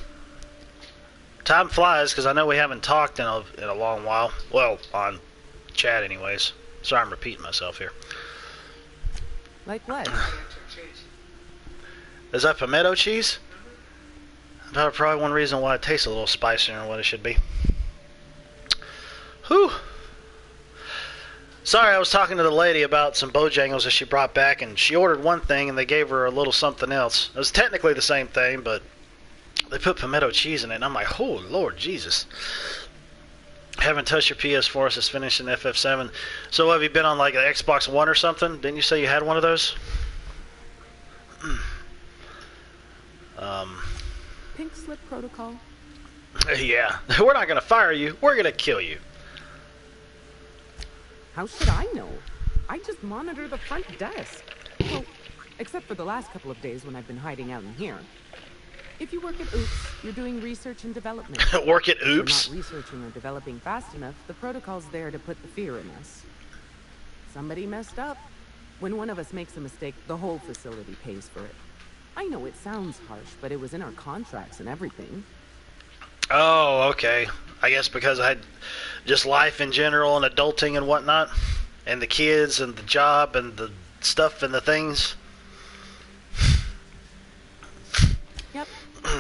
Time flies because I know we haven't talked in a long while. Well, on chat anyways. Sorry I'm repeating myself here. Like what? Is that pimento cheese? That's probably one reason why it tastes a little spicier than what it should be. Whew. Sorry, I was talking to the lady about some Bojangles that she brought back, and she ordered one thing, and they gave her a little something else. It was technically the same thing, but they put pimento cheese in it, and I'm like, oh, Lord Jesus. Haven't touched your PS4 since finishing FF7. So have you been on like an Xbox One or something? Didn't you say you had one of those? Pink slip protocol. Yeah. We're not going to fire you. We're going to kill you. How should I know? I just monitor the front desk. Well, except for the last couple of days when I've been hiding out in here. If you work at Oops, you're doing research and development. Work at If you're Oops? not researching or developing fast enough, the protocol's there to put the fear in us. Somebody messed up. When one of us makes a mistake, the whole facility pays for it. I know it sounds harsh, but it was in our contracts and everything. Oh, okay. I guess because I had just life in general and adulting and whatnot, and the kids and the job and the stuff and the things. Yep.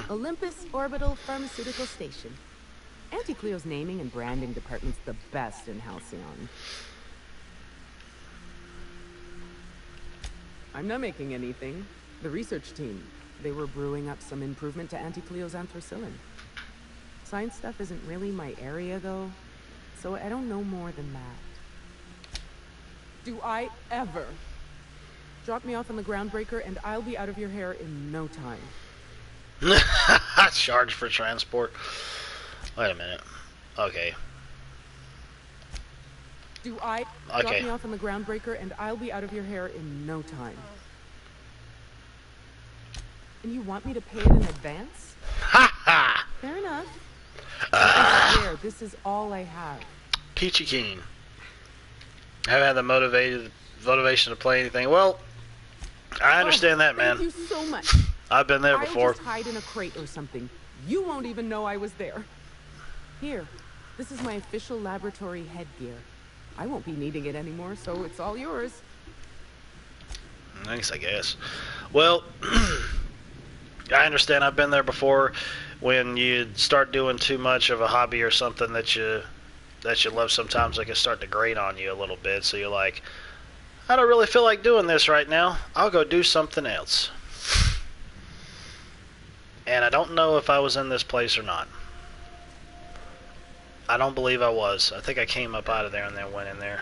Olympus Orbital Pharmaceutical Station. Auntie Cleo's naming and branding department's the best in Halcyon. I'm not making anything. The research team. They were brewing up some improvement to Auntie Cleo's anthracyllin. Science stuff isn't really my area, though, so I don't know more than that. Do I ever? Drop me off on the groundbreaker and I'll be out of your hair in no time. Charge for transport. Wait a minute. Okay. Do I? Okay. Drop me off on the groundbreaker and I'll be out of your hair in no time. And you want me to pay it in advance? Ha ha! Fair enough. I swear, this is all I have. Peachy Keen. Haven't had the motivation to play anything. Well, I understand that, man. Thank you so much. I've been there before. I'll just hide in a crate or something. You won't even know I was there. Here, this is my official laboratory headgear. I won't be needing it anymore, so it's all yours. Nice, I guess. Well, I understand. I've been there before. When you start doing too much of a hobby or something that you love, sometimes it can start to grate on you a little bit. So you're like, I don't really feel like doing this right now. I'll go do something else. And I don't know if I was in this place or not. I don't believe I was. I think I came up out of there and then went in there.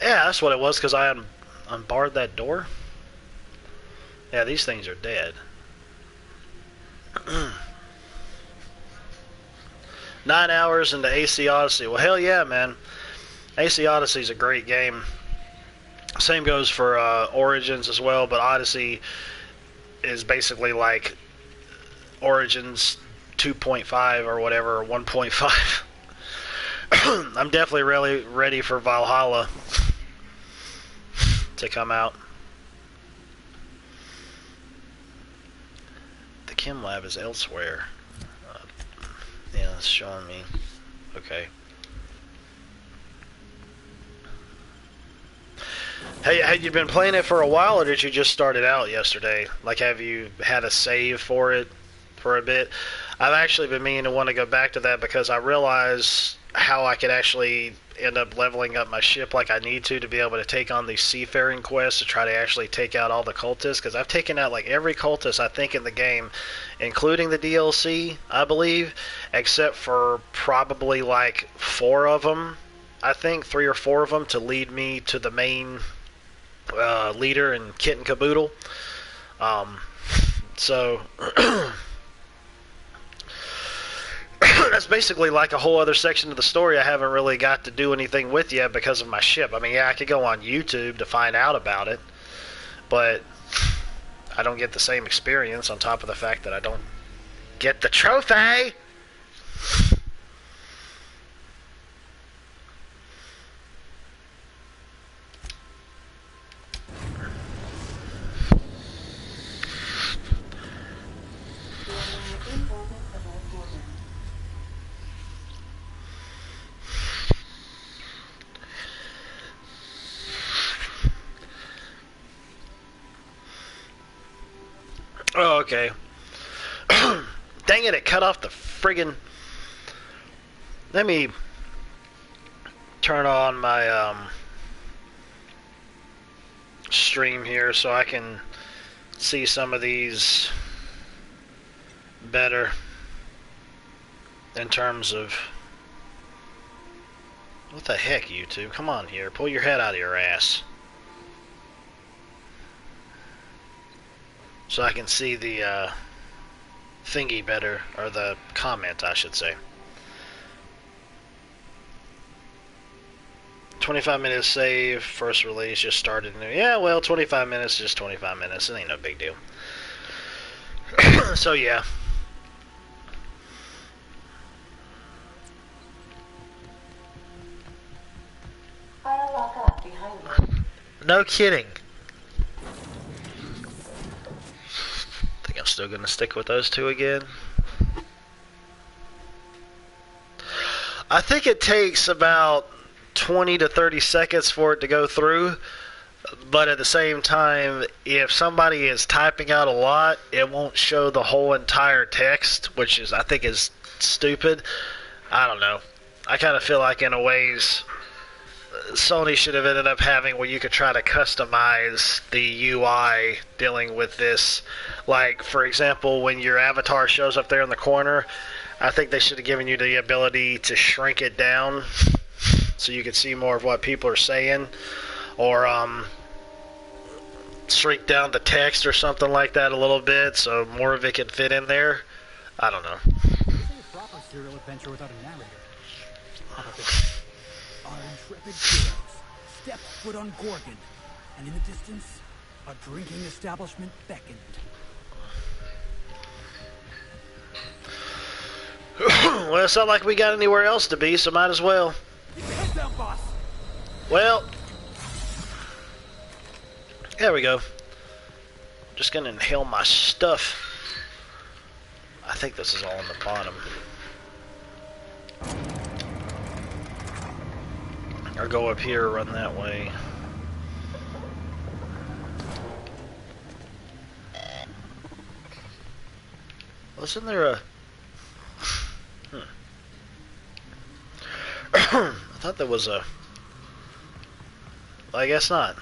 Yeah, that's what it was, because I unbarred that door. Yeah, these things are dead. 9 hours into AC Odyssey. Well, hell yeah, man. AC Odyssey's a great game. Same goes for Origins as well, but Odyssey is basically like Origins 2.5 or whatever, or 1.5. I'm definitely really ready for Valhalla to come out. The chem lab is elsewhere. Yeah, it's showing me. Okay. Hey, had you been playing it for a while, or did you just start it out yesterday? Like, have you had a save for it for a bit? I've actually been meaning to want to go back to that because I realize how I could actually end up leveling up my ship like I need to be able to take on these seafaring quests to try to actually take out all the cultists, because I've taken out like every cultist I think in the game, including the DLC, I believe, except for probably like 4 of them. I think 3 or 4 of them to lead me to the main leader and kit and caboodle. So that's basically like a whole other section of the story I haven't really got to do anything with yet because of my ship. I mean, yeah, I could go on YouTube to find out about it, but I don't get the same experience on top of the fact that I don't get the trophy. Oh, okay. Dang it, it cut off the friggin'... Let me turn on my stream here so I can see some of these better in terms of... What the heck, YouTube? Come on here. Pull your head out of your ass. So I can see the thingy better, or the comment, I should say. 25 minutes save, first release, just started new. Yeah, well, 25 minutes, just 25 minutes. It ain't no big deal. So, yeah. I'll lock up behind you. No kidding. Think I'm still gonna stick with those two again. I think it takes about 20 to 30 seconds for it to go through, but at the same time, if somebody is typing out a lot, it won't show the whole entire text, which is, I think, is stupid. I don't know. I kind of feel like in a ways Sony should have ended up having where you could try to customize the UI dealing with this. Like, for example, when your avatar shows up there in the corner, I think they should have given you the ability to shrink it down so you could see more of what people are saying, or shrink down the text or something like that a little bit so more of it can fit in there. I don't know. This ain't a proper serial adventure without a narrator. How about this? Our intrepid heroes stepped foot on Gorgon, and in the distance, a drinking establishment beckoned. Well, it's not like we got anywhere else to be, so might as well. Keep your head down, boss. Well, there we go. Just gonna inhale my stuff. I think this is all on the bottom. Or go up here, run that way. Wasn't there a... I thought there was a... I guess not.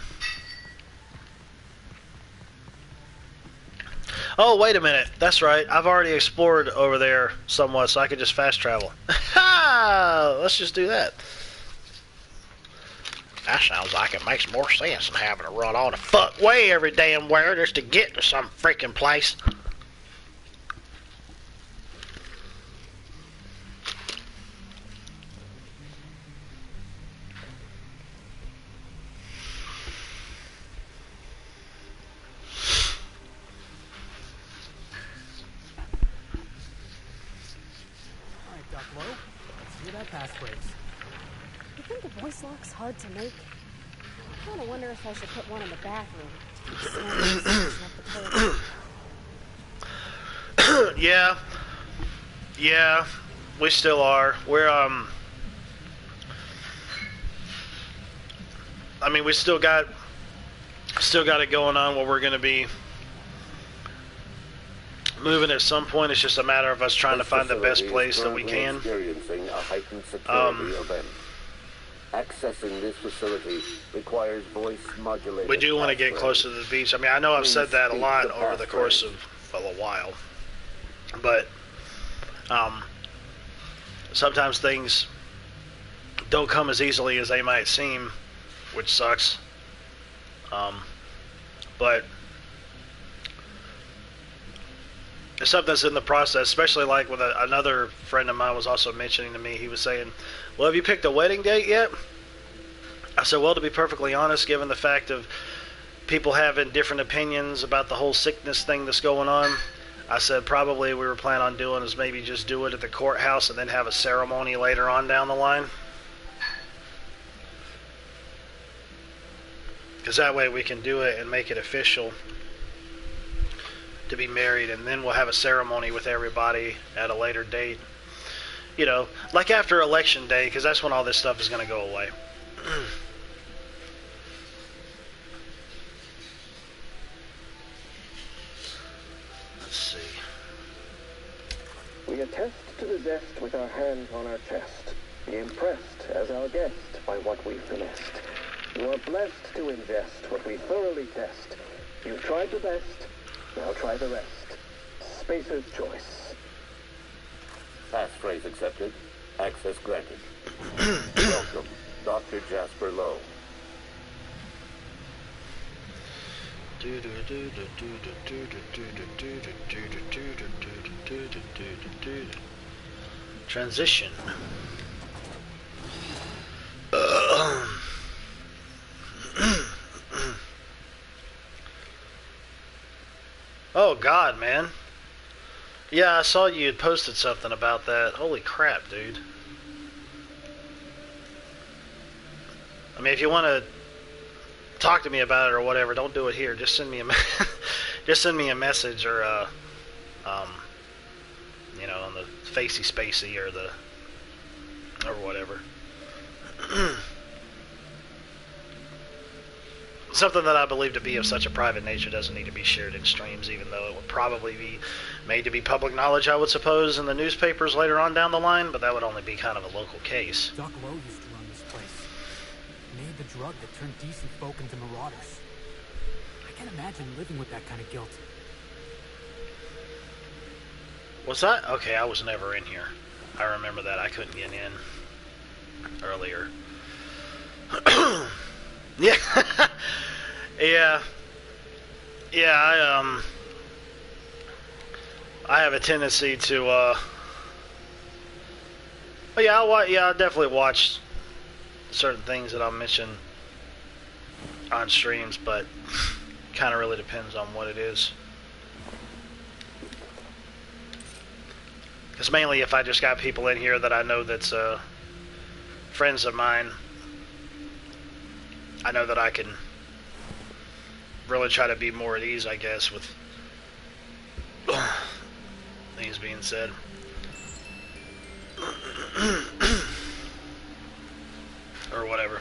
Oh, wait a minute. That's right. I've already explored over there somewhat, so I could just fast travel. Ha! Let's just do that. That sounds like it makes more sense than having to run all the fuck way every damn where just to get to some freaking place. You think a voice lock's hard to make? I kind of wonder if I should put one in the bathroom. Yeah. Yeah, we still are. We're, I mean, we still got it going on where we're going to be moving at some point. It's just a matter of us trying to find the best place that we can. Experiencing a heightened security event. Accessing this facility requires voice modulated. We do want to get closer to the beach. I mean, I know I've said that a lot over the course of a while, but sometimes things don't come as easily as they might seem, which sucks. But it's something that's in the process, especially like with another friend of mine was also mentioning to me. He was saying, well, have you picked a wedding date yet? I said, well, to be perfectly honest, given the fact of people having different opinions about the whole sickness thing that's going on, I said probably we were planning on doing is maybe just do it at the courthouse and then have a ceremony later on down the line. Because that way we can do it and make it official to be married, and then we'll have a ceremony with everybody at a later date. You know, like after election day, because that's when all this stuff is going to go away. We attest to the zest with our hands on our chest. Be impressed as our guest by what we finessed. You are blessed to ingest what we thoroughly test. You've tried the best, now try the rest. Spacer's choice. Passphrase accepted. Access granted. Welcome, Dr. Jasper Lowe. Transition. Oh God, man. Yeah, I saw you had posted something about that. Holy crap, dude. I mean, if you want to talk to me about it or whatever, don't do it here. Just send me a just send me a message or you know, on the Facey Spacey or the or whatever. Something that I believe to be of such a private nature doesn't need to be shared in streams, even though it would probably be made to be public knowledge, I would suppose, in the newspapers later on down the line, but that would only be kind of a local case. Doc Lowe used to run this place. Made the drug that turned decent folk into marauders. I can't imagine living with that kind of guilt. Was that? Okay, I was never in here. I remember that. I couldn't get in earlier. Yeah. Yeah, I have a tendency to, but yeah, I definitely watch certain things that I'll mention on streams, but kind of really depends on what it is. Because mainly if I just got people in here that I know that's friends of mine, I know that I can really try to be more at ease, I guess, with things being said. Or whatever.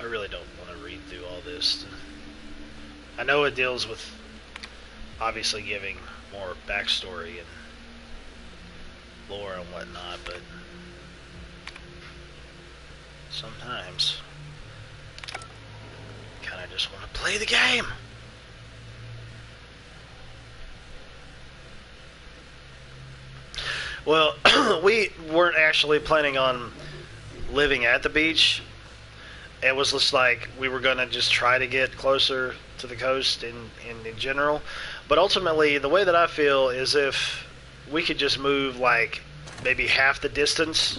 I really don't want to read through all this. I know it deals with obviously giving more backstory and lore and whatnot, but sometimes kind of just want to play the game. Well, we weren't actually planning on living at the beach. It was just like we were going to just try to get closer to the coast in general. But ultimately, the way that I feel is if we could just move like maybe half the distance,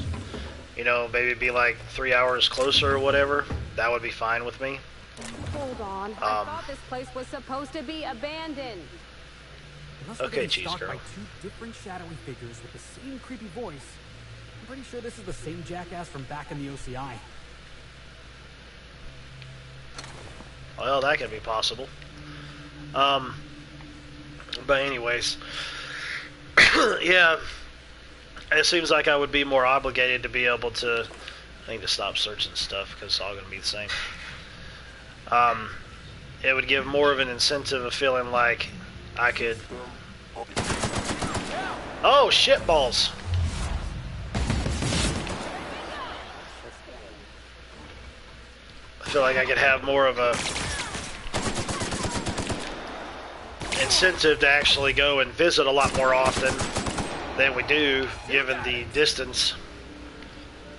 you know, maybe be like 3 hours closer or whatever, that would be fine with me. Hold on. I thought this place was supposed to be abandoned. Unless we're Okay, getting cheese stalked girl. by two different shadowy figures with the same creepy voice, I'm pretty sure this is the same jackass from back in the OCI. Well, that could be possible. But anyways, yeah, it seems like I would be more obligated to be able to. I need to stop searching stuff because it's all going to be the same. It would give more of an incentive of feeling like I could. Oh, shit balls. I feel like I could have more of a incentive to actually go and visit a lot more often than we do, given the distance.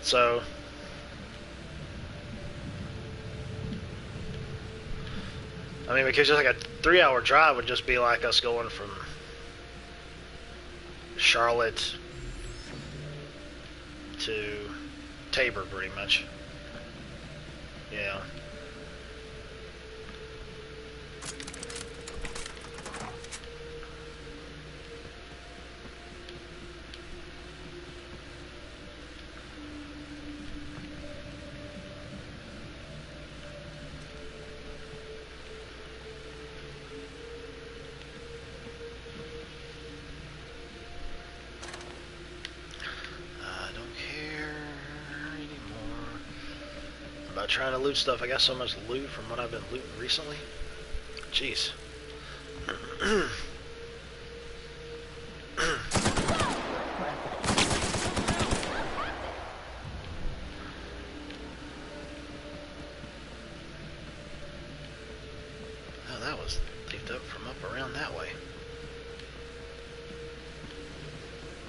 So, I mean, because just like a 3-hour drive would just be like us going from Charlotte to Tabor, pretty much. Yeah. I don't care anymore. trying to loot stuff. I got so much loot from what I've been looting recently. Jeez. Oh, that was picked up from up around that way.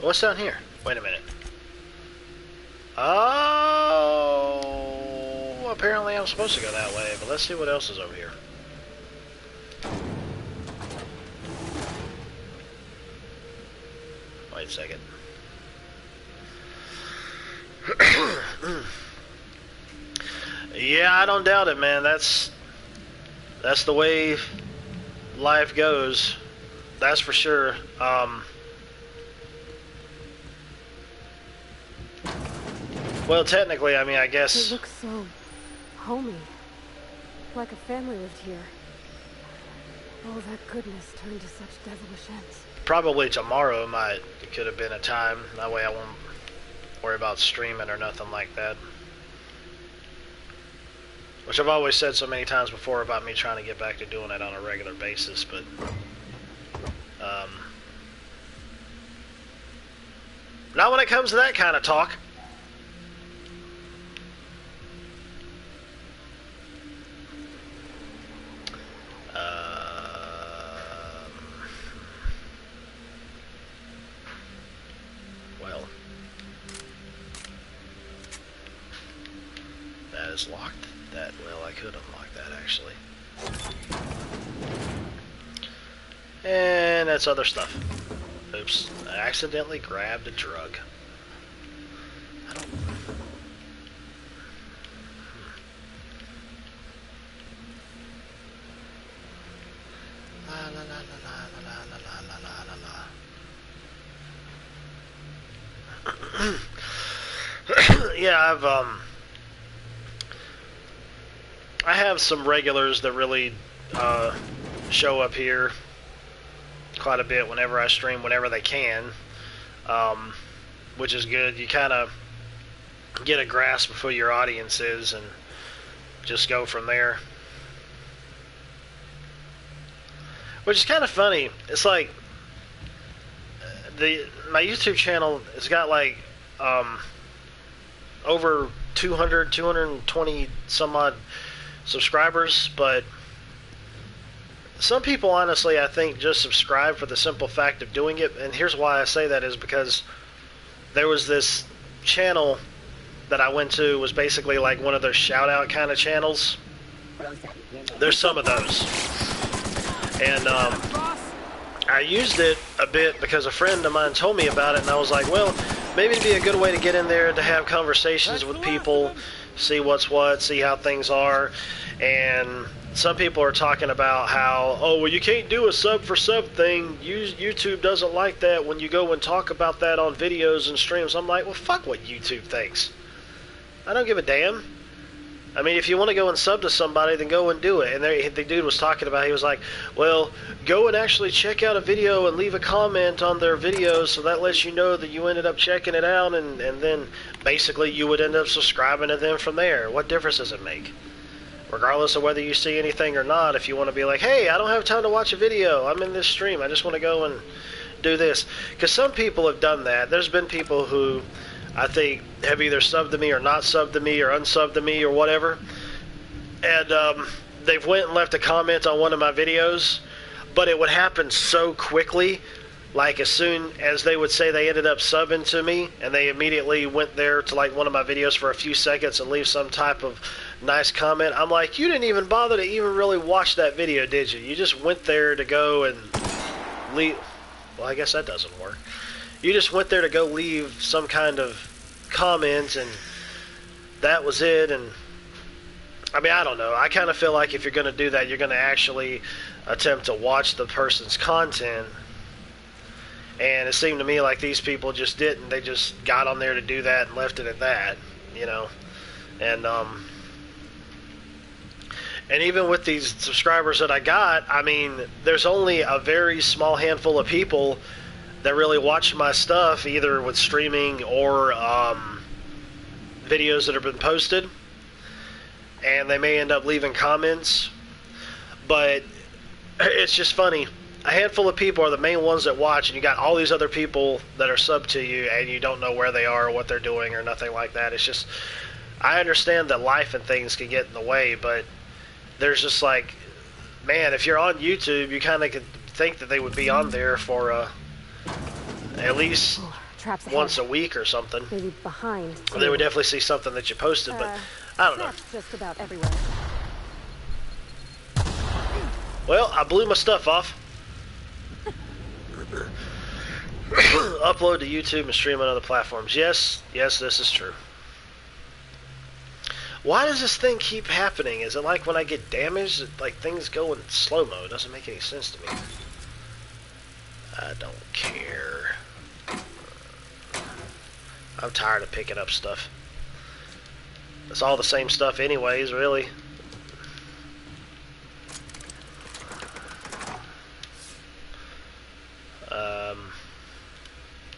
What's down here? Wait a minute. Oh, apparently I'm supposed to go that way, but let's see what else is over here. Wait a second. Yeah, I don't doubt it, man. That's the way life goes. That's for sure. Well, technically, I mean, I guess... It looks so homey. Like a family lived here. All that goodness turned to such devilish ends. Probably tomorrow it could have been a time. That way I won't worry about streaming or nothing like that. Which I've always said so many times before about me trying to get back to doing it on a regular basis, but... not when it comes to that kind of talk. Well, that is locked. Well, I could unlock that actually. And that's other stuff. Oops, I accidentally grabbed a drug. I don't... La la la la la la la la la la. Yeah, I have some regulars that really show up here quite a bit whenever I stream, whenever they can, which is good. You kind of get a grasp of who your audience is and just go from there. Which is kind of funny. It's like my YouTube channel has got like over 220 some odd subscribers, but some people honestly I think just subscribe for the simple fact of doing it. And here's why I say that is because there was this channel that I went to, was basically like one of those shout out kind of channels. There's some of those, and I used it a bit because a friend of mine told me about it, and I was like, well, maybe it'd be a good way to get in there to have conversations with people, see what's what, see how things are. And some people are talking about how, oh, well, you can't do a sub for sub thing. YouTube doesn't like that when you go and talk about that on videos and streams. I'm like, well, fuck what YouTube thinks. I don't give a damn. I mean, if you want to go and sub to somebody, then go and do it. And the dude was talking about, he was like, well, go and actually check out a video and leave a comment on their videos, so that lets you know that you ended up checking it out, and then basically you would end up subscribing to them from there. What difference does it make? Regardless of whether you see anything or not, if you want to be like, hey, I don't have time to watch a video, I'm in this stream, I just want to go and do this. Because some people have done that. There's been people who I think have either subbed to me or not subbed to me or unsubbed to me or whatever, and they've went and left a comment on one of my videos, but it would happen so quickly. Like as soon as they would say they ended up subbing to me, and they immediately went there to like one of my videos for a few seconds and leave some type of nice comment. I'm like, you didn't even bother to even really watch that video, did you? You just went there to go and leave. Well, I guess that doesn't work. You just went there to go leave some kind of comment, and that was it. And I mean, I don't know. I kind of feel like if you're going to do that, you're going to actually attempt to watch the person's content. And it seemed to me like these people just didn't. They just got on there to do that and left it at that, you know. And even with these subscribers that I got, I mean, there's only a very small handful of people that really watch my stuff, either with streaming or videos that have been posted. and they may end up leaving comments, but it's just funny. A handful of people are the main ones that watch, and you got all these other people that are sub to you, and you don't know where they are or what they're doing or nothing like that. It's just, I understand that life and things can get in the way, but there's just like, man, if you're on YouTube, you kind of could think that they would be on there for at least once a week or something. Maybe behind. They would definitely see something that you posted, but I don't know. Just about everywhere. Well, I blew my stuff off. Upload to YouTube and stream on other platforms. Yes, this is true. Why does this thing keep happening? Is it like when I get damaged, like things go in slow-mo? It doesn't make any sense to me. I don't care. I'm tired of picking up stuff. It's all the same stuff anyways, really.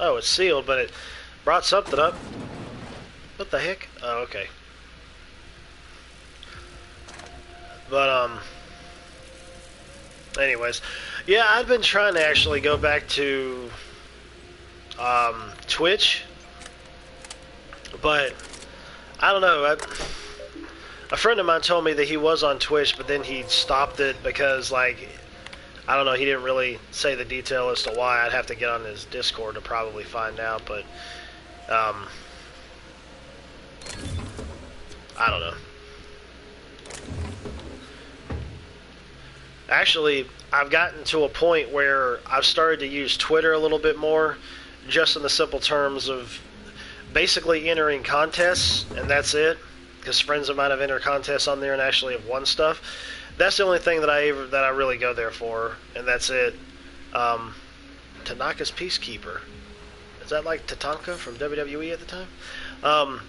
Oh, it's sealed, but it brought something up. What the heck? Oh, okay. But, anyways. Yeah, I've been trying to actually go back to, Twitch. But, I don't know. A friend of mine told me that he was on Twitch, but then he stopped it because, like, I don't know, he didn't really say the detail as to why. I'd have to get on his Discord to probably find out, but, I don't know. Actually, I've gotten to a point where I've started to use Twitter a little bit more, just in the simple terms of basically entering contests, and that's it, because friends of mine have entered contests on there and actually have won stuff. That's the only thing that I really go there for, and that's it. Tanaka's Peacekeeper. Is that like Tatanka from WWE at the time?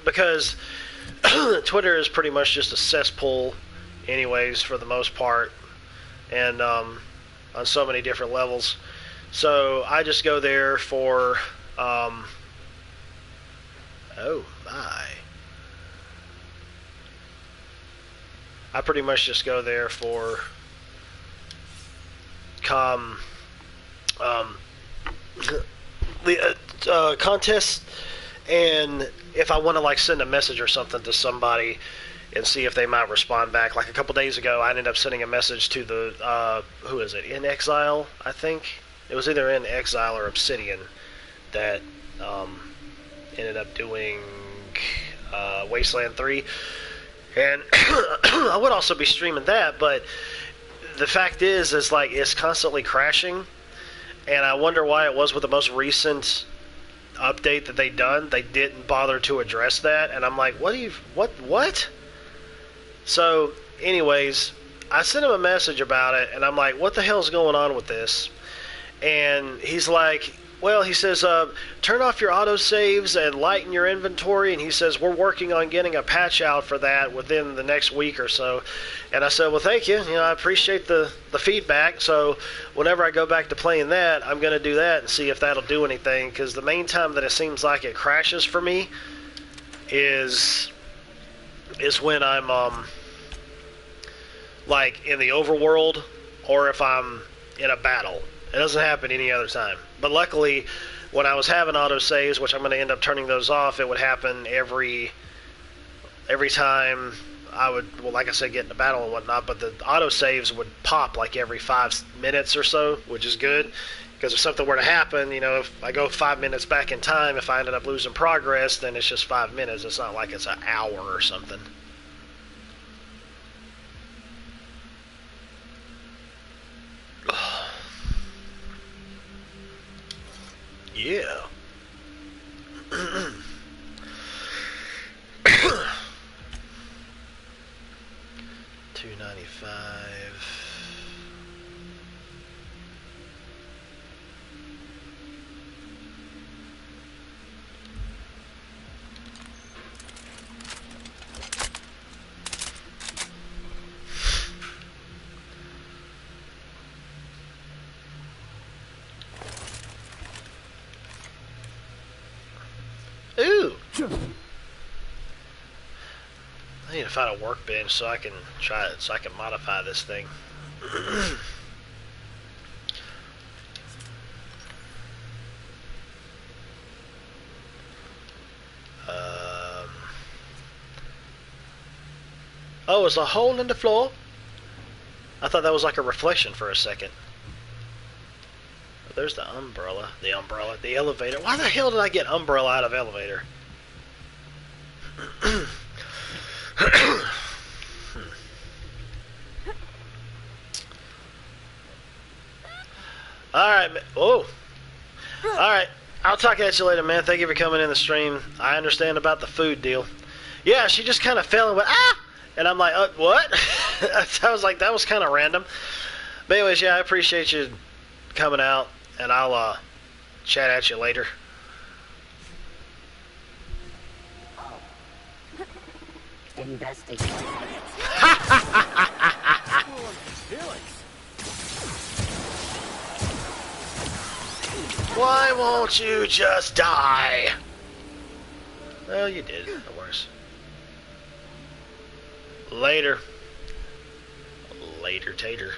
Because Twitter is pretty much just a cesspool anyways, for the most part, and on so many different levels. So I just go there for, oh my. I pretty much just go there for contests, and if I want to like send a message or something to somebody and see if they might respond back. Like a couple days ago, I ended up sending a message to the who is it? In Exile, I think it was either In Exile or Obsidian that ended up doing Wasteland 3. And I would also be streaming that, but the fact is like it's constantly crashing, and I wonder why it was with the most recent update that they done. They didn't bother to address that, and I'm like, what? So, anyways, I sent him a message about it, and I'm like, what the hell's going on with this? And he's like, well, he says, turn off your autosaves and lighten your inventory. And he says, we're working on getting a patch out for that within the next week or so. And I said, well, thank you. I appreciate the feedback. So whenever I go back to playing that, I'm going to do that and see if that'll do anything. Because the main time that it seems like it crashes for me is when I'm, like, in the overworld or if I'm in a battle. It doesn't happen any other time. But luckily, when I was having autosaves, which I'm going to end up turning those off, it would happen every time I would, well, like I said, get in a battle and whatnot, but the autosaves would pop like every 5 minutes or so, which is good. Because if something were to happen, if I go 5 minutes back in time, if I ended up losing progress, then it's just 5 minutes. It's not like it's an hour or something. Yeah. 295. Ooh! I need to find a workbench so I can try it, so I can modify this thing. Oh, it's a hole in the floor? I thought that was like a reflection for a second. There's the umbrella. The umbrella. The elevator. Why the hell did I get umbrella out of elevator? Alright. Whoa. Alright. I'll talk at you later, man. Thank you for coming in the stream. I understand about the food deal. Yeah, she just kind of fell and went, ah! And I'm like, what? I was like, that was kind of random. But anyways, yeah, I appreciate you coming out, and I'll chat at you later. Investigate. Why won't you just die? Well, you did. No worse. Later. Later, tater.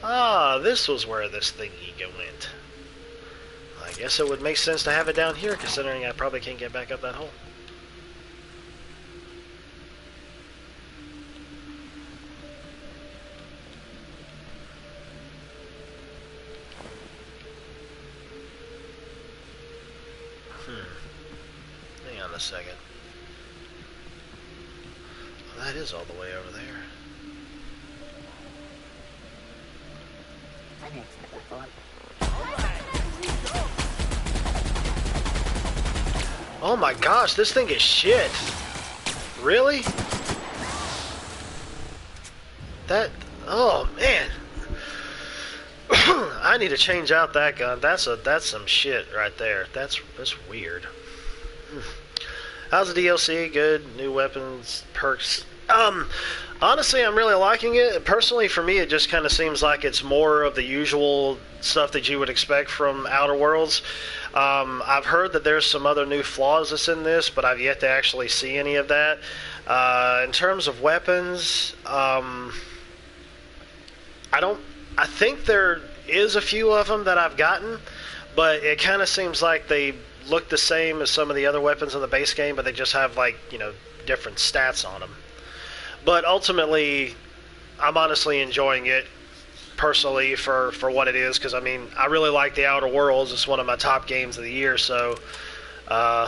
Ah, this was where this thingy went. I guess it would make sense to have it down here, considering I probably can't get back up that hole. Hang on a second. Well, that is all the way over there. Oh my gosh, this thing is shit. Really? That, oh man. I need to change out that gun. That's some shit right there. That's weird. How's the DLC? Good. New weapons, perks. Honestly, I'm really liking it. Personally, for me, it just kind of seems like it's more of the usual stuff that you would expect from Outer Worlds. I've heard that there's some other new flaws that's in this, but I've yet to actually see any of that. In terms of weapons, I think there is a few of them that I've gotten, but it kind of seems like they look the same as some of the other weapons in the base game, but they just have, like, you know, different stats on them. But ultimately, I'm honestly enjoying it personally for what it is, because I mean, I really like the Outer Worlds. It's one of my top games of the year, so yeah,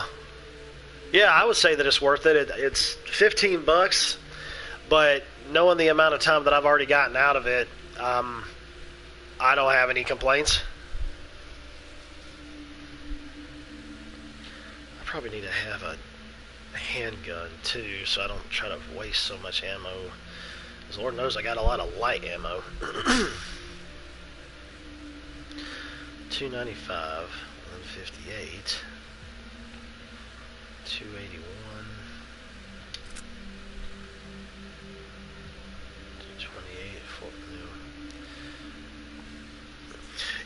I would say that it's worth it. It's $15, but knowing the amount of time that I've already gotten out of it, I don't have any complaints. I probably need to have a handgun too, so I don't try to waste so much ammo. Because Lord knows I got a lot of light ammo. 295, 158, 281, 228, 4 new.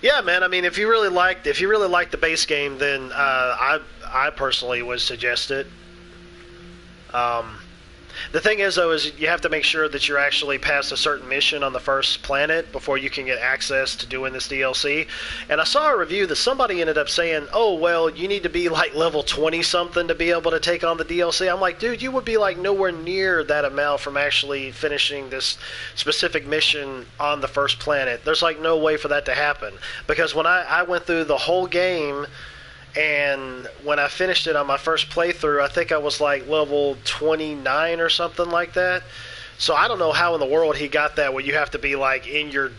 Yeah, man. I mean, if you really liked the base game, then I personally would suggest it. The thing is, though, is you have to make sure that you're actually past a certain mission on the first planet before you can get access to doing this DLC. And I saw a review that somebody ended up saying, oh, well, you need to be like level 20-something to be able to take on the DLC. I'm like, dude, you would be like nowhere near that amount from actually finishing this specific mission on the first planet. There's like no way for that to happen. Because when I went through the whole game, and when I finished it on my first playthrough, I think I was like level 29 or something like that. So I don't know how in the world he got that where you have to be like in your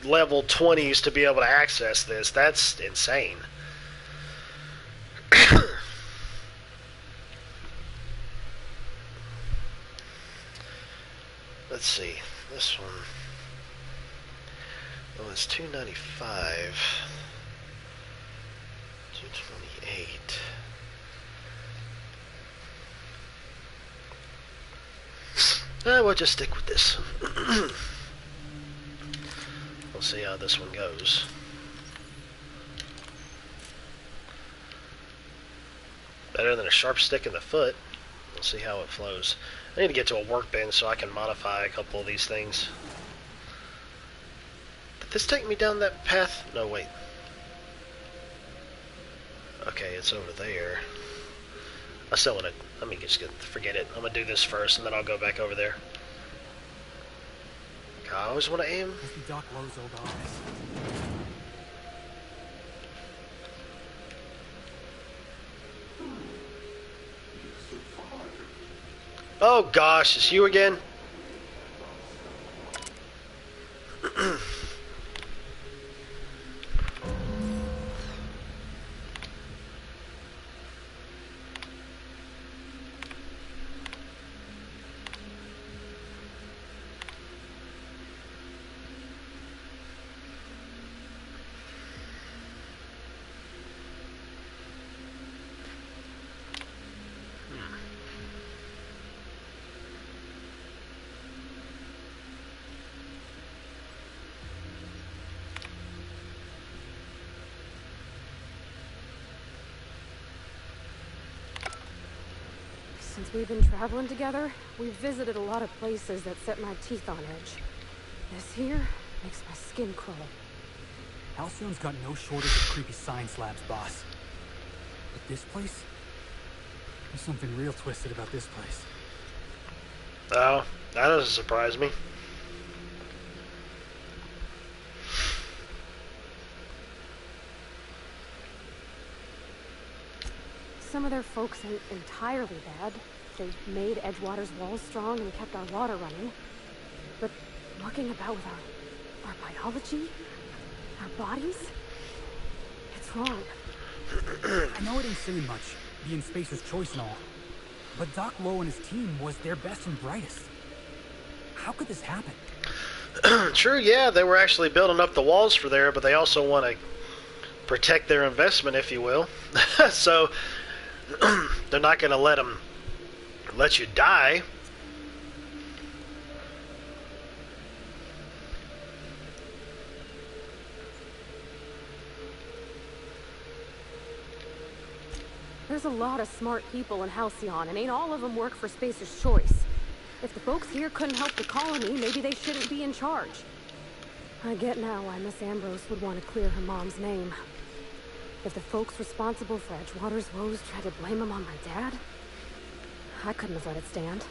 level 20s to be able to access this. That's insane. Let's see. This one. Oh, it's 295. 228. We'll just stick with this. We'll see how this one goes. Better than a sharp stick in the foot. We'll see how it flows. I need to get to a workbench so I can modify a couple of these things. Did this take me down that path? No, wait. Okay, it's over there. I still want to... Let me just forget it. I'm going to do this first, and then I'll go back over there. I always want to aim. Must be Doc Lowe's old office. Oh gosh, it's you again? Since we've been traveling together, we've visited a lot of places that set my teeth on edge. This here makes my skin crawl. Halcyon's got no shortage of creepy science labs, boss. But this place? There's something real twisted about this place. Oh, that doesn't surprise me. Some of their folks ain't entirely bad. They made Edgewater's walls strong and kept our water running. But mucking about with our biology, our bodies, it's wrong. I know it ain't saying much, being Spacer's choice and all. But Doc Lowe and his team was their best and brightest. How could this happen? True, yeah, they were actually building up the walls for there, but they also want to protect their investment, if you will. So they're not going to let you die. There's a lot of smart people in Halcyon, and ain't all of them work for Spacer's choice. If the folks here couldn't help the colony, maybe they shouldn't be in charge. I get now why Miss Ambrose would want to clear her mom's name. If the folks responsible for Edgewater's woes tried to blame them on my dad, I couldn't have let it stand.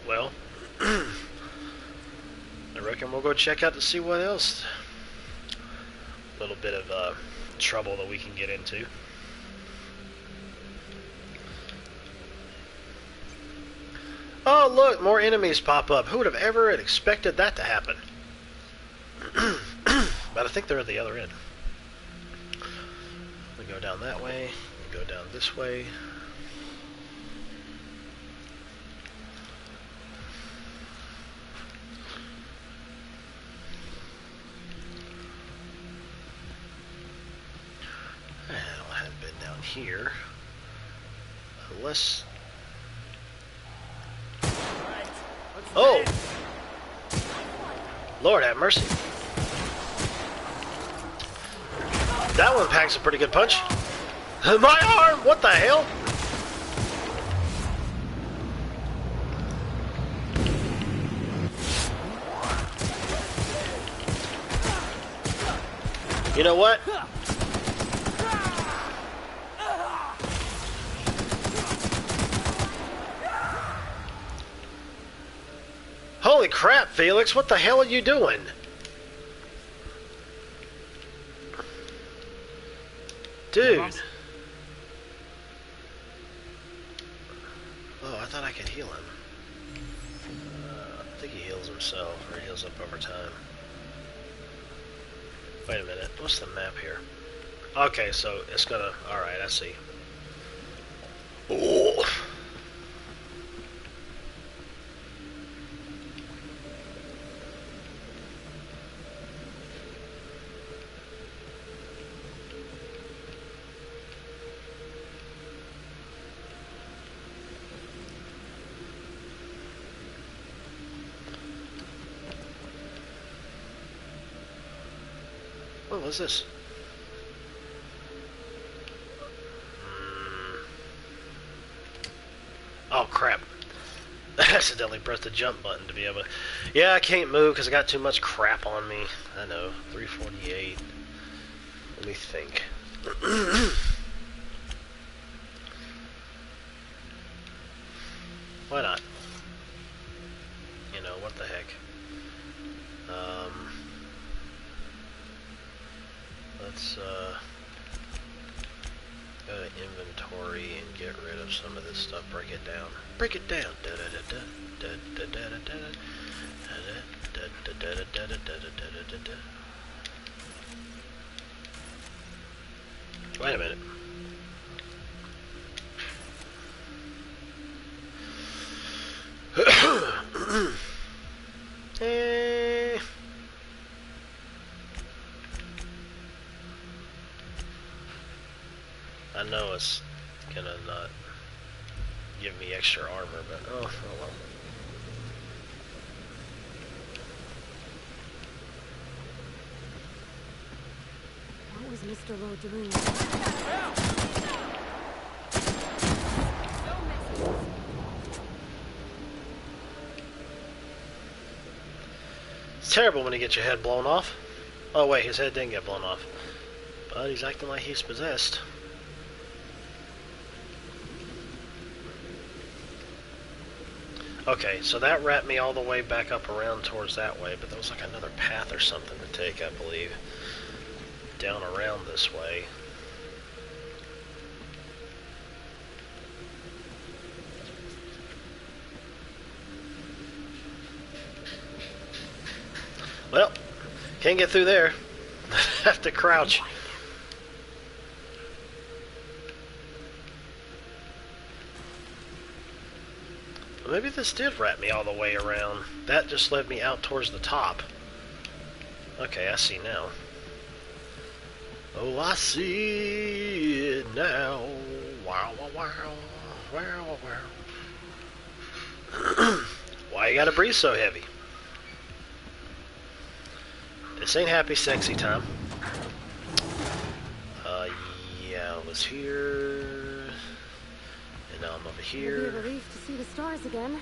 Well, I reckon we'll go check out to see what else. A little bit of trouble that we can get into. Oh, look, more enemies pop up. Who would have ever expected that to happen? But I think they're at the other end. We go down that way. We go down this way. I haven't been down here. Unless... Oh! Lord have mercy. That one packs a pretty good punch. My arm! What the hell? You know what? Holy crap, Felix, what the hell are you doing? Dude. Oh, I thought I could heal him. I think he heals himself, or he heals up over time. Wait a minute, what's the map here? Okay, so it's gonna... Alright, I see. Oh. What was this? Oh crap. I accidentally pressed the jump button to be able to... Yeah, I can't move because I got too much crap on me. I know. 348. Let me think. Why not? You know, what the heck. Let's go to inventory and get rid of some of this stuff. Break it down. Break it down. Wait a minute. I know it's gonna not give me extra armor, but oh well. What was Mr. Lowe doing? It's terrible when you get your head blown off. Oh wait, his head didn't get blown off. But he's acting like he's possessed. Okay, so that wrapped me all the way back up around towards that way, but there was like another path or something to take, I believe. Down around this way. Well, can't get through there. Have to crouch. Maybe this did wrap me all the way around. That just led me out towards the top. Okay, I see now. Oh, I see it now. Wow, wow, wow, wow, wow. Why you gotta breathe so heavy? This ain't happy, sexy time. Yeah, I was here. And now I'm over here. It'll be a relief to see the stars again.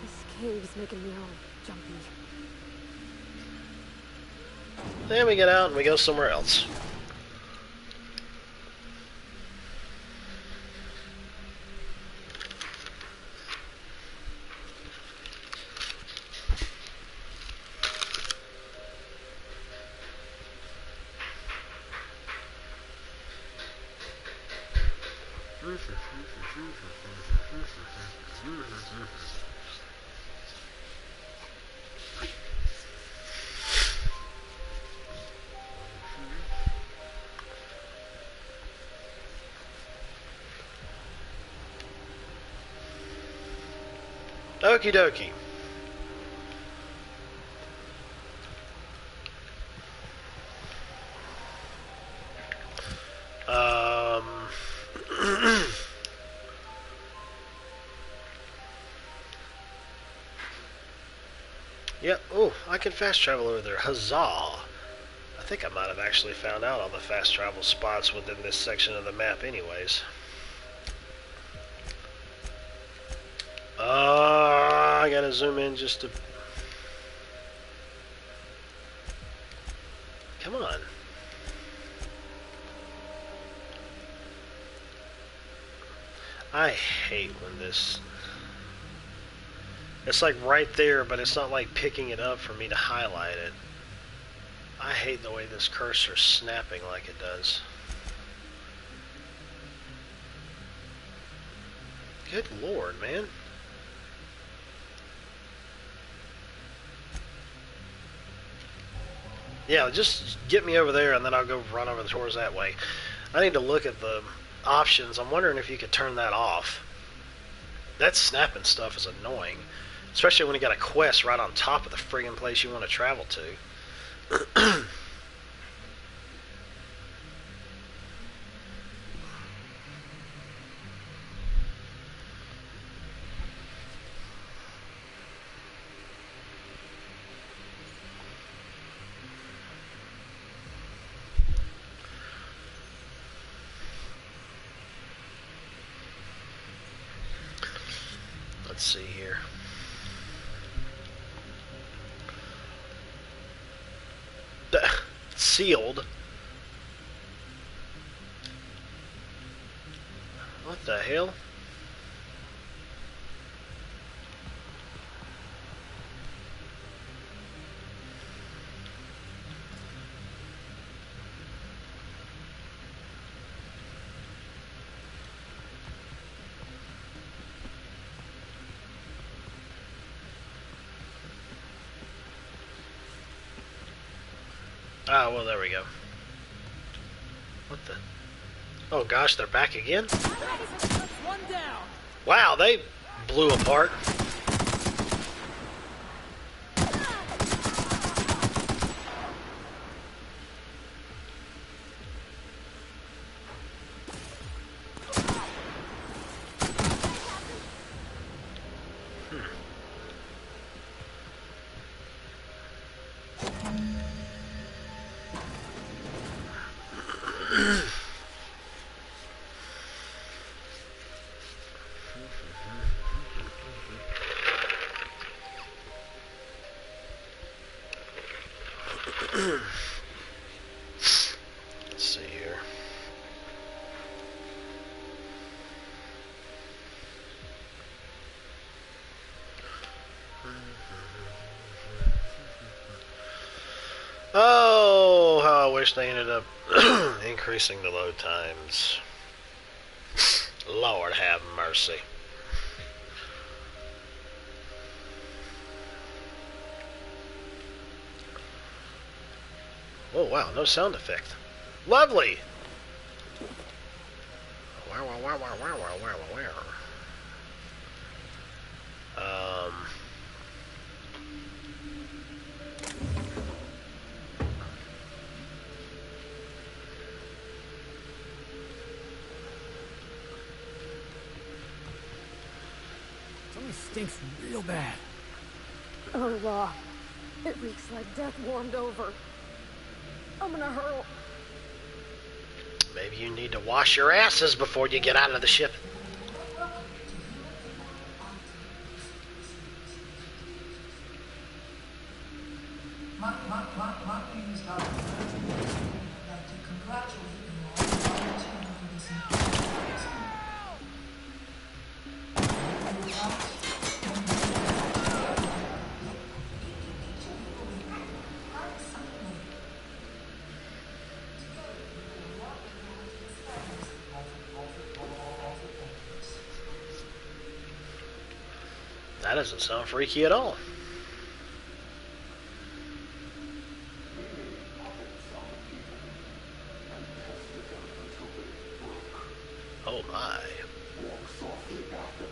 This cave's making me all jumpy. Then we get out and we go somewhere else. Okie dokie. Yep. Oh, I can fast travel over there. Huzzah! I think I might have actually found out all the fast travel spots within this section of the map anyways. I gotta zoom in just to... Come on. I hate when this... It's like right there, but it's not like picking it up for me to highlight it. I hate the way this cursor's snapping like it does. Good lord, man. Yeah, just get me over there and then I'll go run over towards that way. I need to look at the options. I'm wondering if you could turn that off. That snapping stuff is annoying. Especially when you got a quest right on top of the friggin' place you want to travel to. see here. Sealed. What the hell? Ah, well, there we go. What the? Oh gosh, they're back again? Wow, they blew apart. Let's see here. Oh, how I wish they ended up increasing the load times. Lord have mercy. Oh wow, no sound effect. Lovely. Wow, wow, wow, wow, wow, wow, wow, wow. Something stinks real bad. Oh, it reeks like death warmed over. I'm gonna hurl. Maybe you need to wash your asses before you get out of the ship. My name is Dr. I'd like to congratulate you all on volunteering for this important That doesn't sound freaky at all. Oh my. Walk softly, Captain.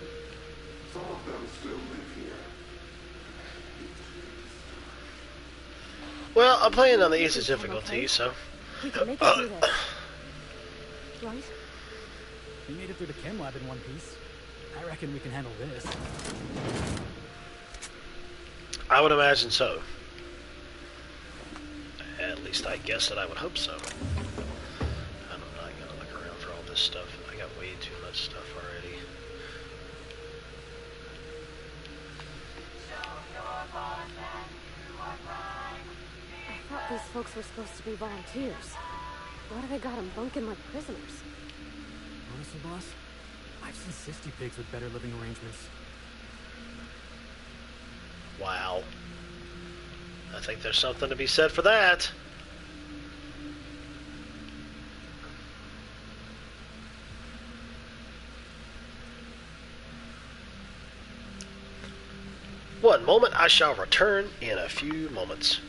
Some of them still live here. Well, I'm playing on the easy difficulty, so. We can make it through this. Right? We made it through the chem lab in one piece. I reckon we can handle this. I would imagine so. At least I guess that I would hope so. I'm not gonna look around for all this stuff. I got way too much stuff already. I thought these folks were supposed to be volunteers. Why do they got them bunking like prisoners? Honestly, boss, I've seen 60 pigs with better living arrangements. Wow. I think there's something to be said for that. One moment, I shall return in a few moments.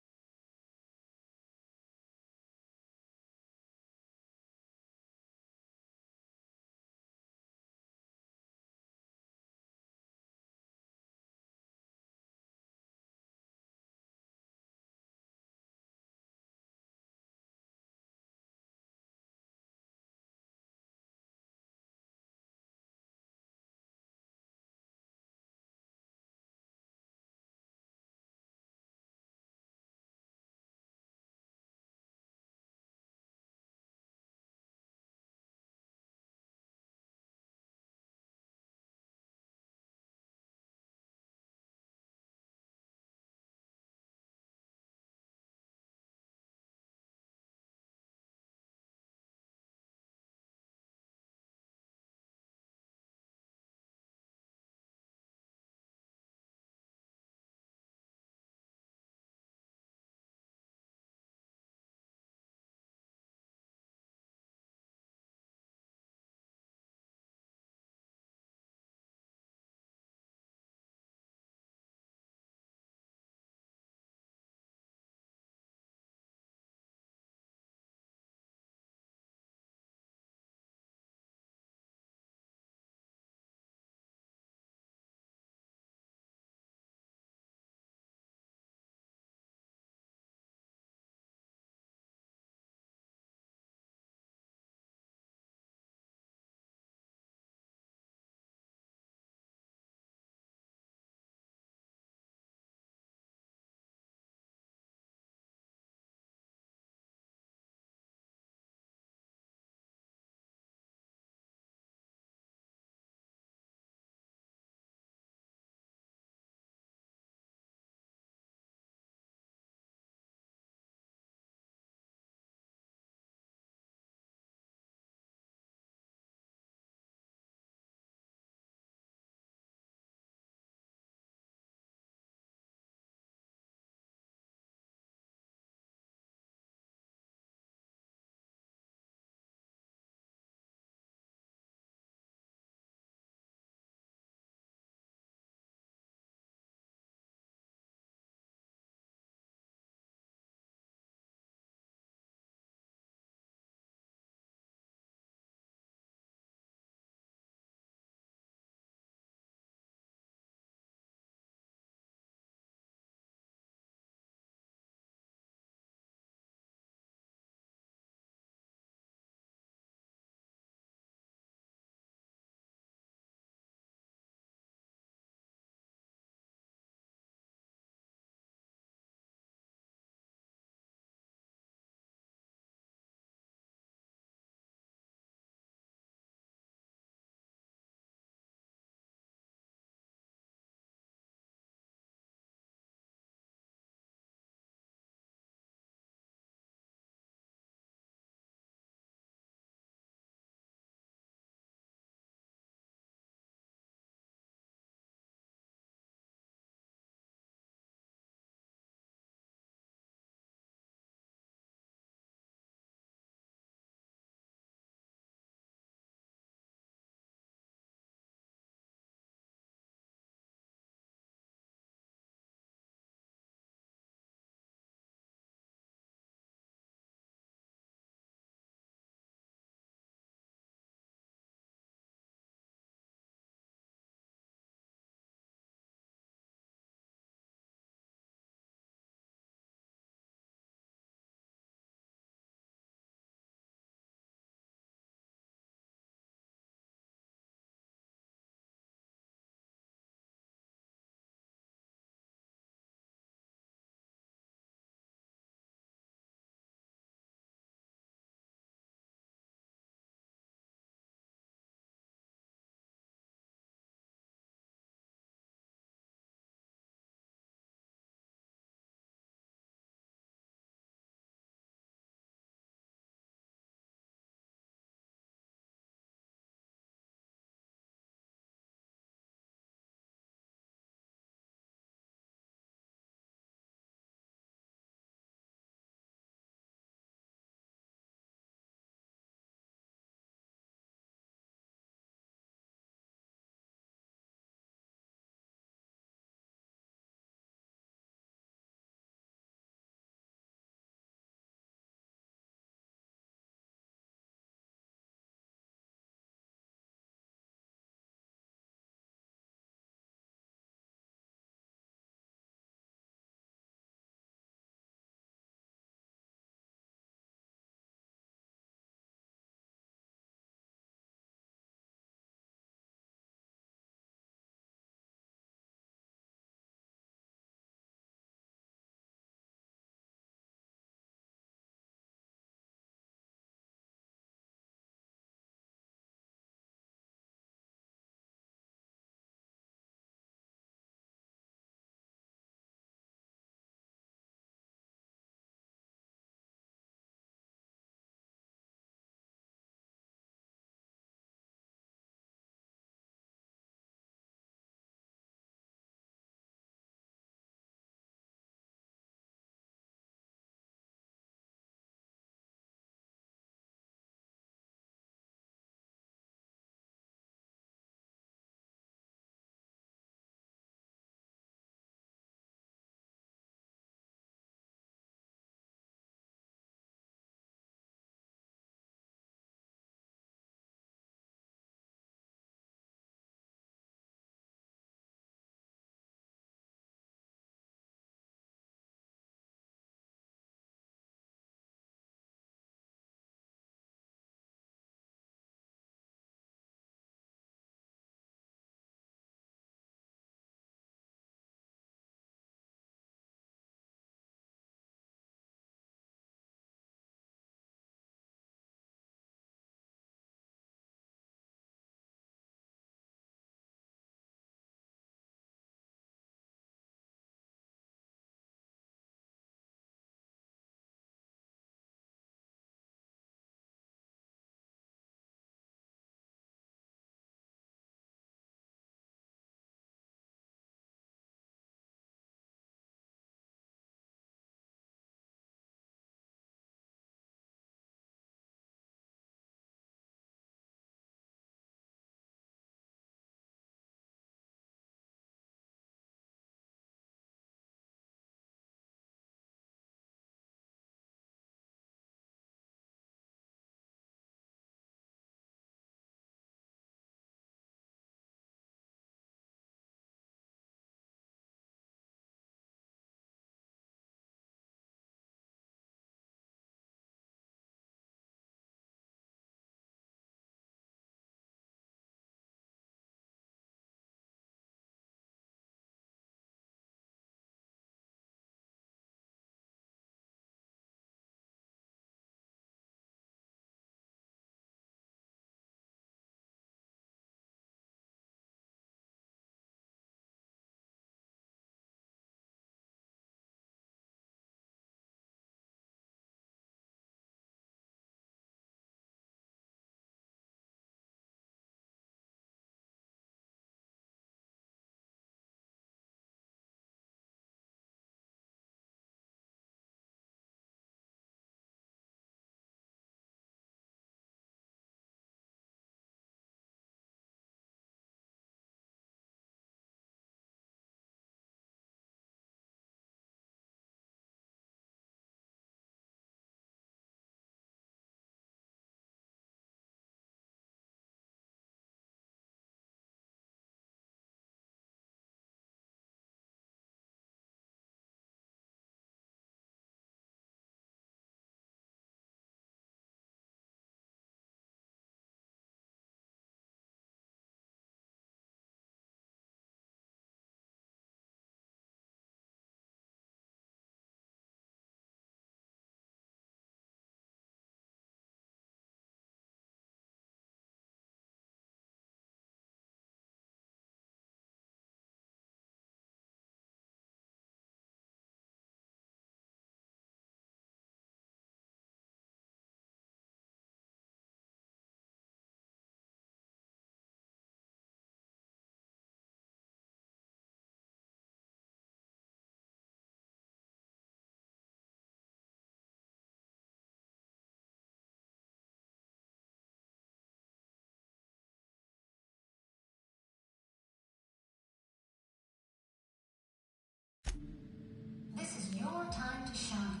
to shine.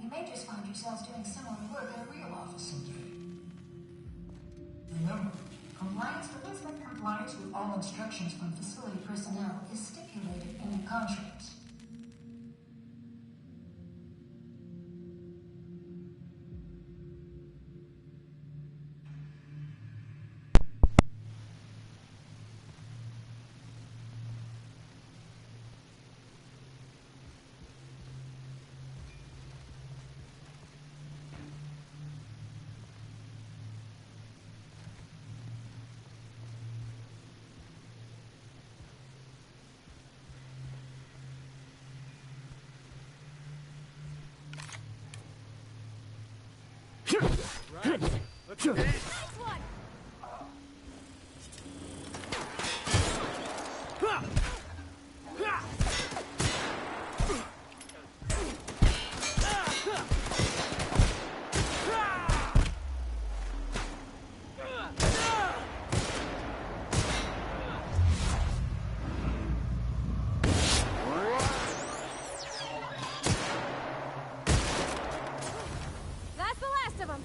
You may just find yourselves doing similar work in a real office someday. Remember, compliance with all instructions from facility personnel is stipulated in your contracts. Right. Let's dance. Next one! That's the last of them.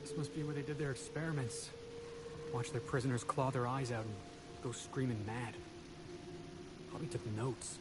This must be where they did their experiments. Watch their prisoners claw their eyes out and go screaming mad. Probably took notes.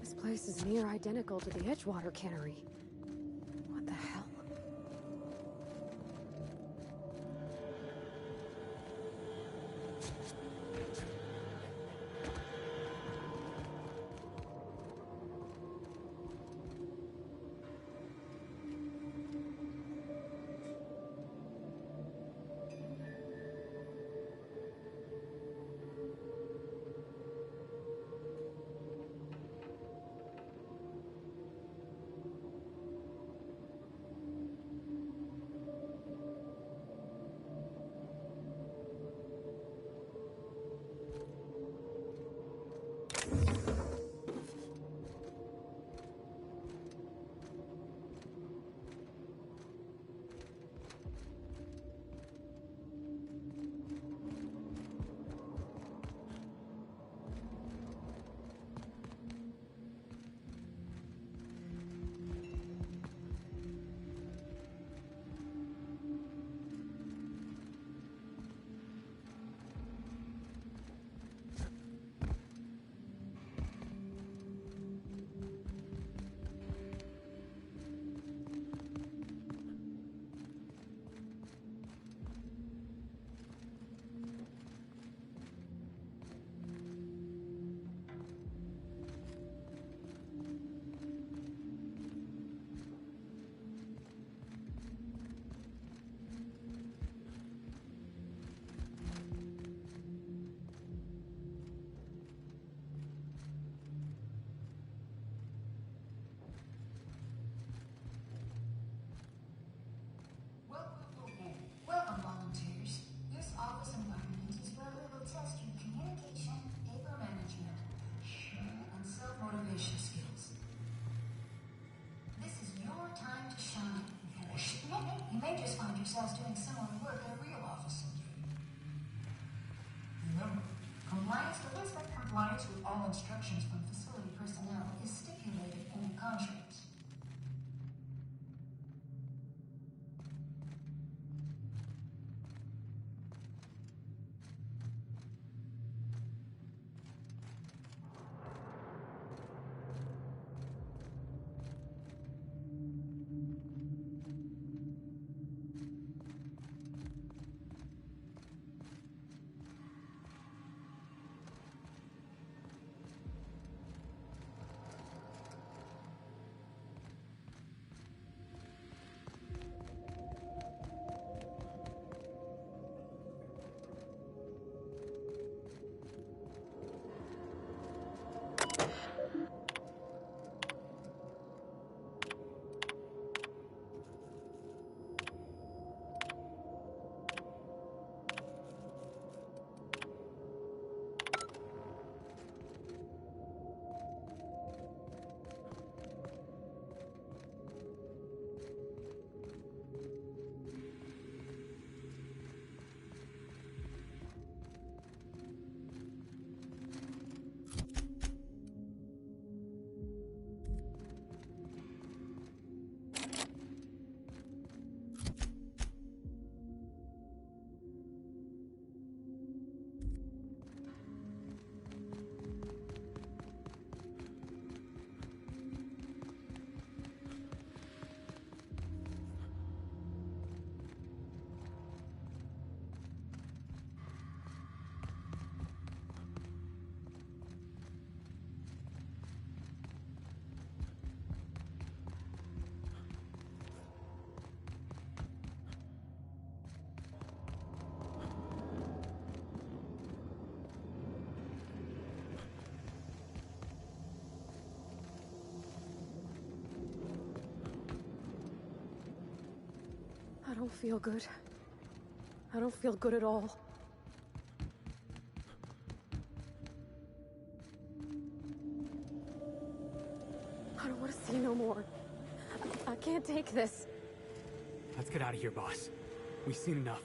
This place is near identical to the Edgewater Cannery. What the hell? Welcome, volunteers. This office environment is where we will test your communication, paper management, and self-motivation skills. This is your time to shine. You may just find yourselves doing similar work at a real office someday. Remember, compliance with all instructions from facility personnel is stipulated in your contracts. don't feel good. I don't feel good at all. I don't want to see no more. I can't take this. Let's get out of here, boss. We've seen enough.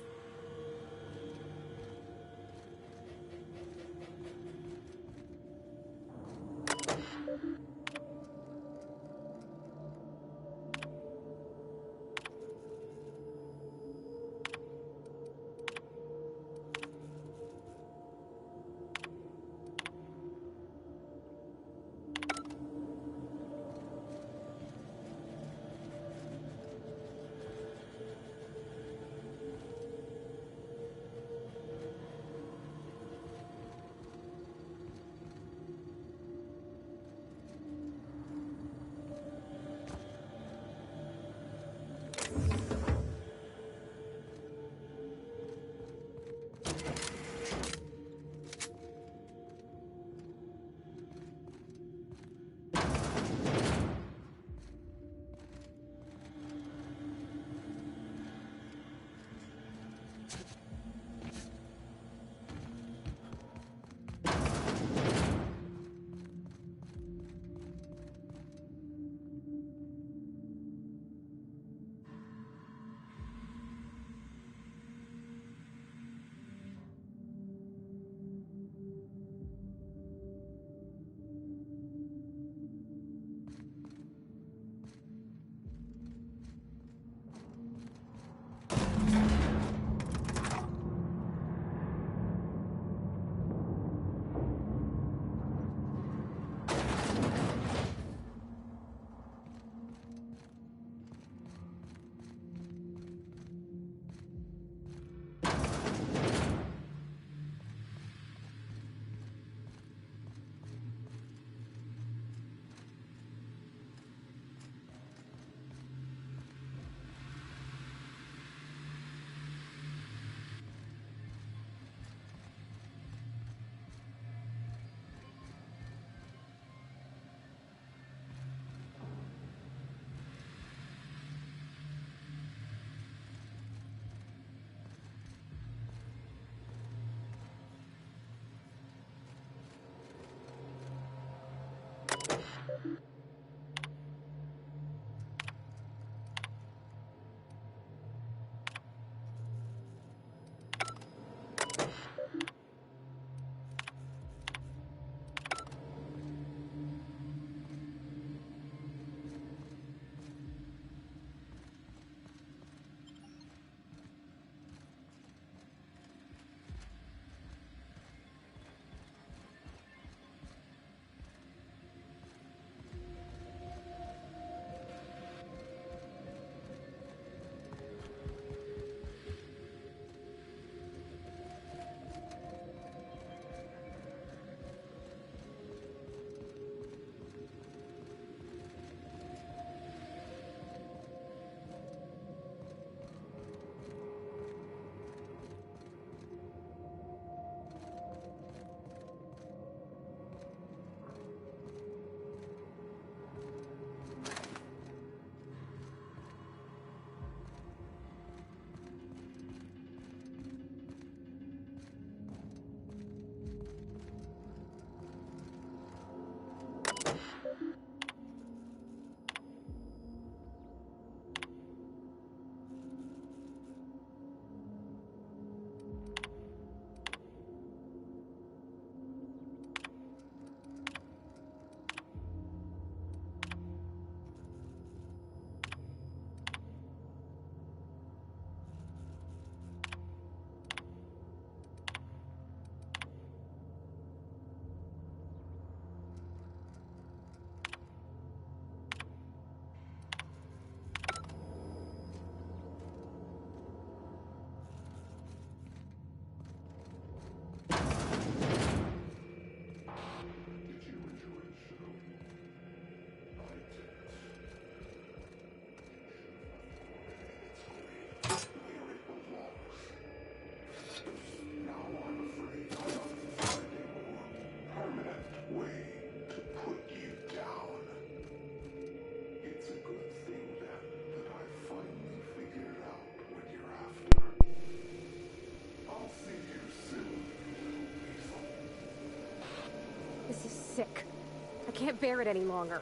can't bear it any longer.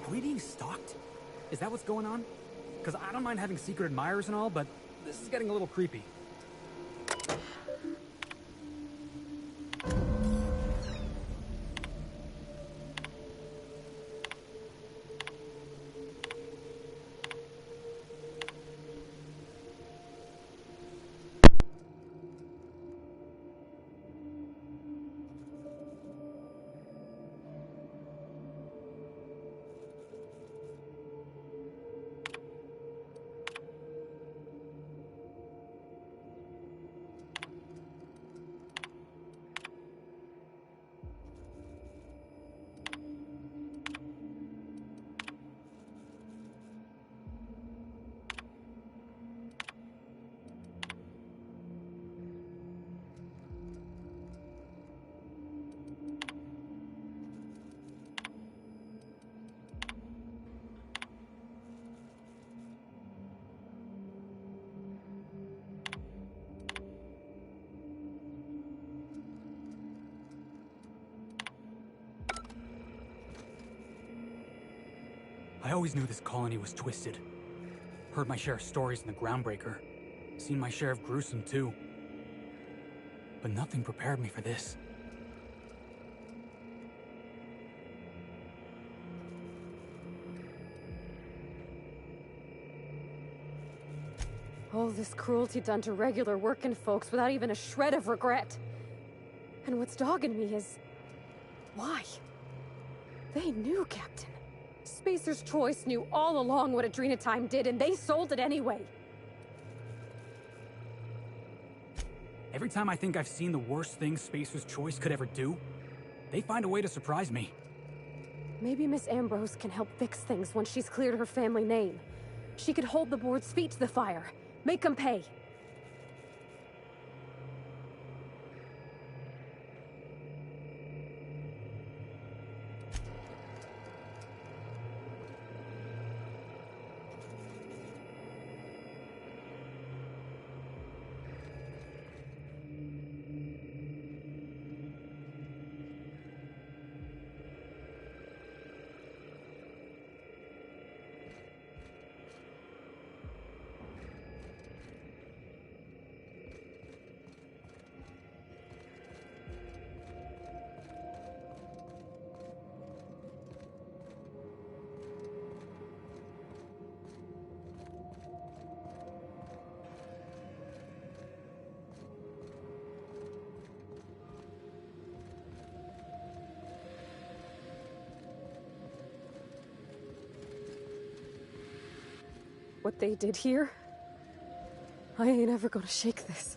Are we being stalked? Is that what's going on? Because I don't mind having secret admirers and all, but this is getting a little creepy. I always knew this colony was twisted. Heard my share of stories in the Groundbreaker. Seen my share of gruesome, too. But nothing prepared me for this. All this cruelty done to regular working folks without even a shred of regret. And what's dogging me is... why? They knew, Captain. Spacer's Choice knew all along what Adrenatime did, and they sold it anyway. Every time I think I've seen the worst thing Spacer's Choice could ever do, they find a way to surprise me. Maybe Miss Ambrose can help fix things once she's cleared her family name. She could hold the board's feet to the fire. Make them pay. What they did here? I ain't ever gonna shake this.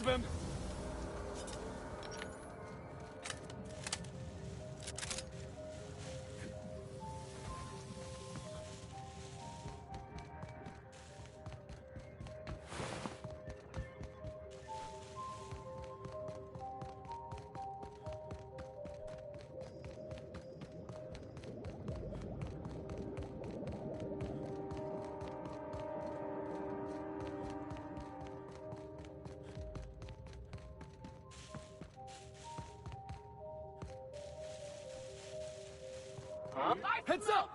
of him! Heads up!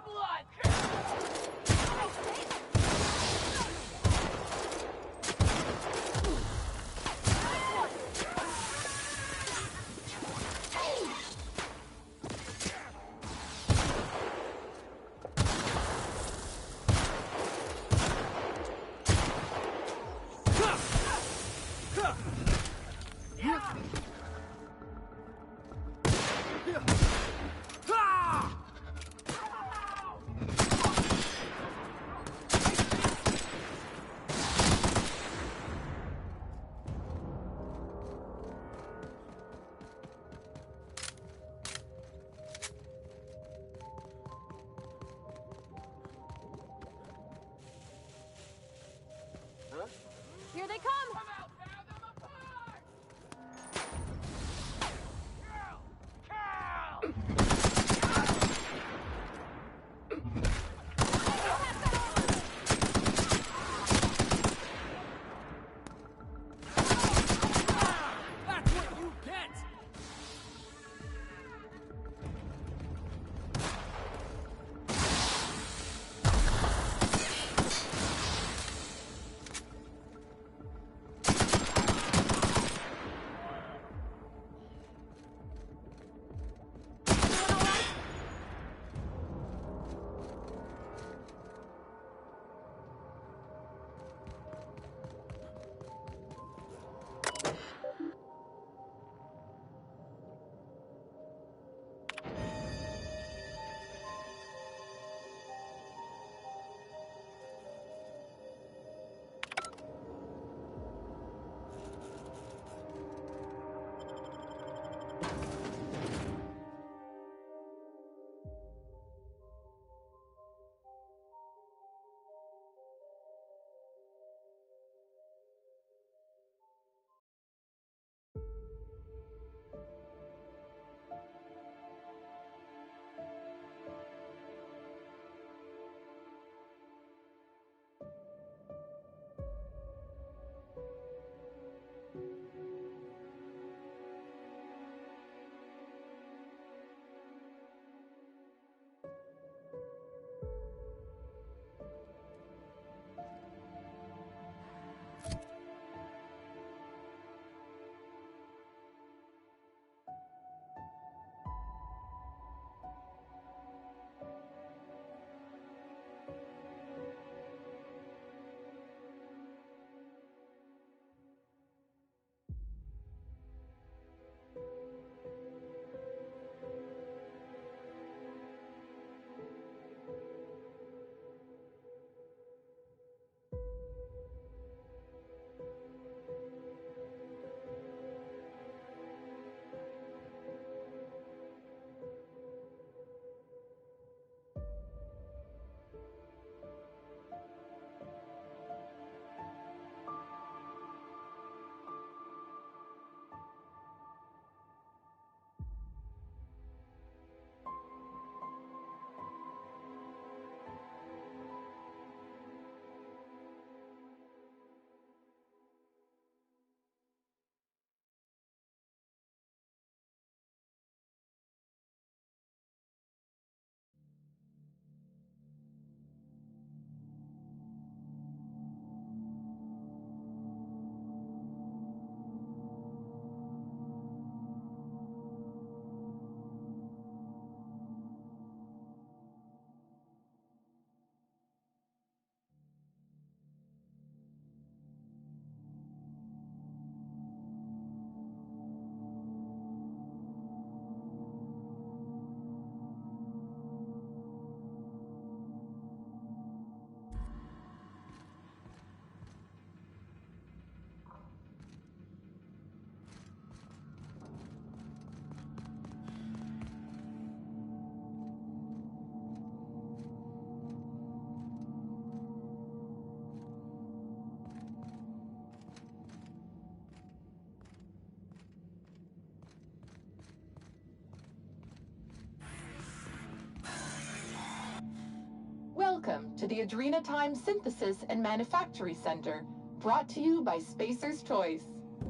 to the Adrenatime Synthesis and Manufactory Center, brought to you by Spacer's Choice.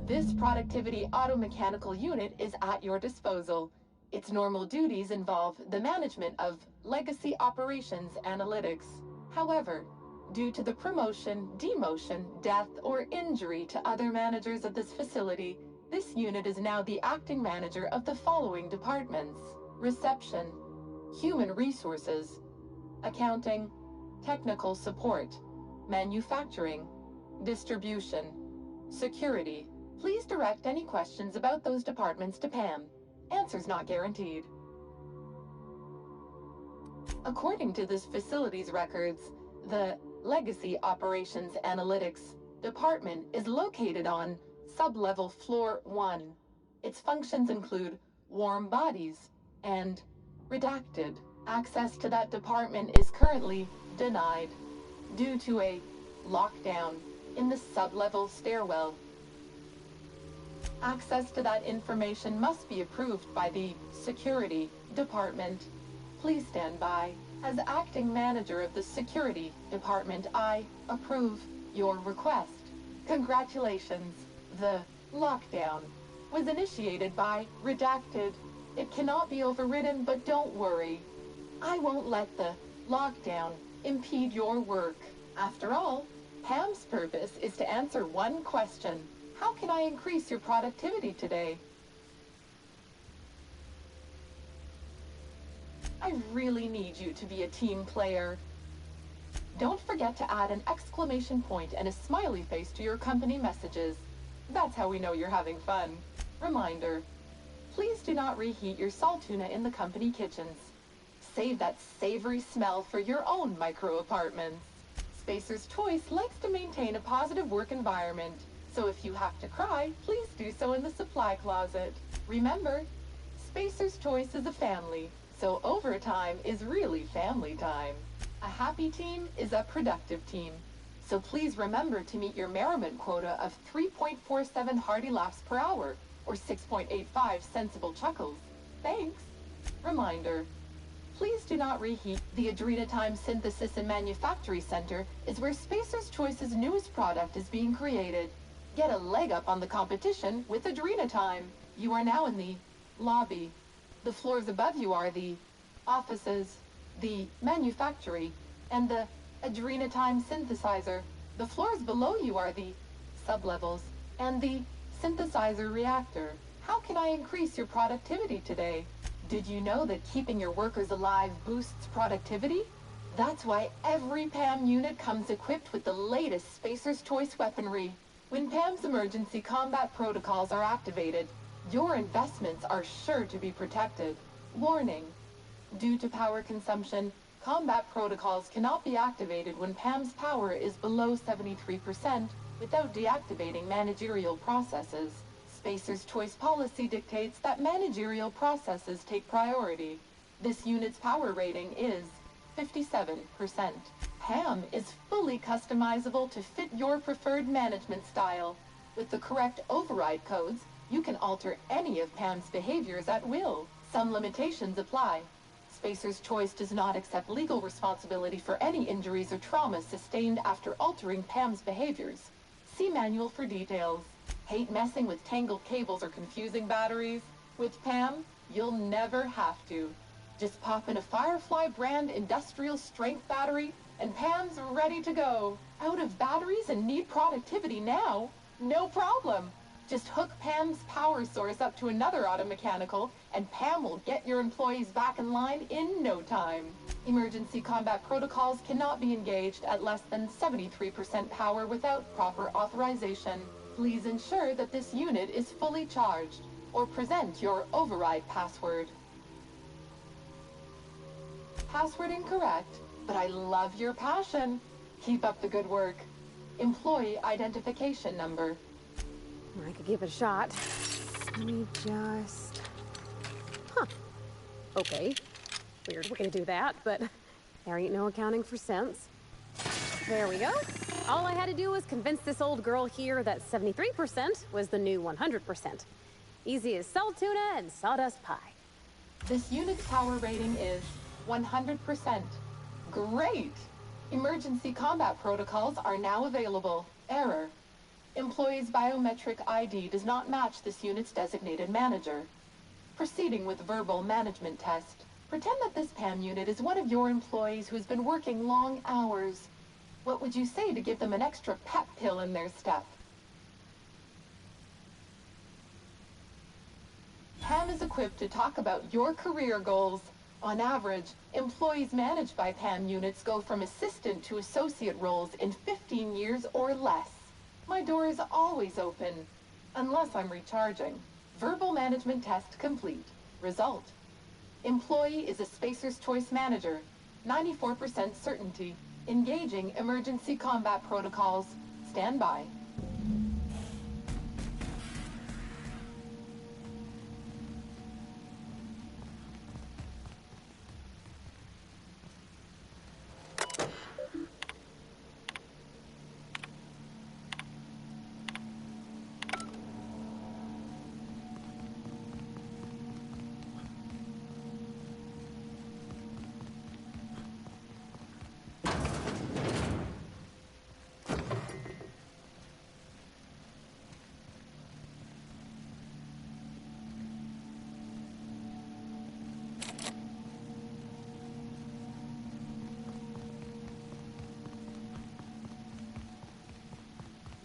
This productivity automechanical unit is at your disposal. Its normal duties involve the management of legacy operations analytics. However, due to the promotion, demotion, death, or injury to other managers of this facility, this unit is now the acting manager of the following departments: Reception, Human Resources, Accounting, Technical Support, Manufacturing, Distribution, Security. Please direct any questions about those departments to Pam. Answers not guaranteed. According to this facility's records, the Legacy Operations Analytics Department is located on Sublevel Floor 1. Its functions include warm bodies and redacted. Access to that department is currently denied due to a lockdown in the sublevel stairwell. Access to that information must be approved by the Security Department. Please stand by. As acting manager of the Security Department, I approve your request. Congratulations. The lockdown was initiated by Redacted. It cannot be overridden, but don't worry. I won't let the lockdown impede your work. After all, Pam's purpose is to answer one question. How can I increase your productivity today? I really need you to be a team player. Don't forget to add an exclamation point and a smiley face to your company messages. That's how we know you're having fun. Reminder, please do not reheat your salt tuna in the company kitchens. Save that savory smell for your own micro apartments. Spacer's Choice likes to maintain a positive work environment, so if you have to cry, please do so in the supply closet. Remember, Spacer's Choice is a family, so overtime is really family time. A happy team is a productive team. So please remember to meet your merriment quota of 3.47 hearty laughs per hour, or 6.85 sensible chuckles. Thanks. Reminder, please do not reheat. The Adrenatime Synthesis and Manufactory Center is where Spacer's Choice's newest product is being created. Get a leg up on the competition with Adrenatime. You are now in the lobby. The floors above you are the offices, the manufactory, and the Adrenatime synthesizer. The floors below you are the sublevels and the synthesizer reactor. How can I increase your productivity today? Did you know that keeping your workers alive boosts productivity? That's why every PAM unit comes equipped with the latest Spacer's Choice weaponry. When PAM's emergency combat protocols are activated, your investments are sure to be protected. Warning: due to power consumption, combat protocols cannot be activated when PAM's power is below 73% without deactivating managerial processes. Spacer's Choice policy dictates that managerial processes take priority. This unit's power rating is 57%. PAM is fully customizable to fit your preferred management style. With the correct override codes, you can alter any of PAM's behaviors at will. Some limitations apply. Spacer's Choice does not accept legal responsibility for any injuries or traumas sustained after altering PAM's behaviors. See manual for details. Hate messing with tangled cables or confusing batteries? With PAM, you'll never have to. Just pop in a Firefly brand industrial strength battery and PAM's ready to go. Out of batteries and need productivity now? No problem. Just hook Pam's power source up to another automechanical, and Pam will get your employees back in line in no time. Emergency combat protocols cannot be engaged at less than 73% power without proper authorization. Please ensure that this unit is fully charged, or present your override password. Password incorrect, but I love your passion. Keep up the good work. Employee identification number. I could give it a shot. Let me just... Okay. Weird we're gonna do that, but there ain't no accounting for cents. There we go. All I had to do was convince this old girl here that 73% was the new 100%. Easy as salt tuna and sawdust pie. This unit's power rating is 100%. Great! Emergency combat protocols are now available. Error. Employee's biometric ID does not match this unit's designated manager. Proceeding with verbal management test. Pretend that this PAM unit is one of your employees who has been working long hours. What would you say to give them an extra pep pill in their step? PAM is equipped to talk about your career goals. On average, employees managed by PAM units go from assistant to associate roles in 15 years or less. My door is always open, unless I'm recharging. Verbal management test complete. Result. Employee is a Spacer's Choice manager. 94% certainty. Engaging emergency combat protocols. Stand by.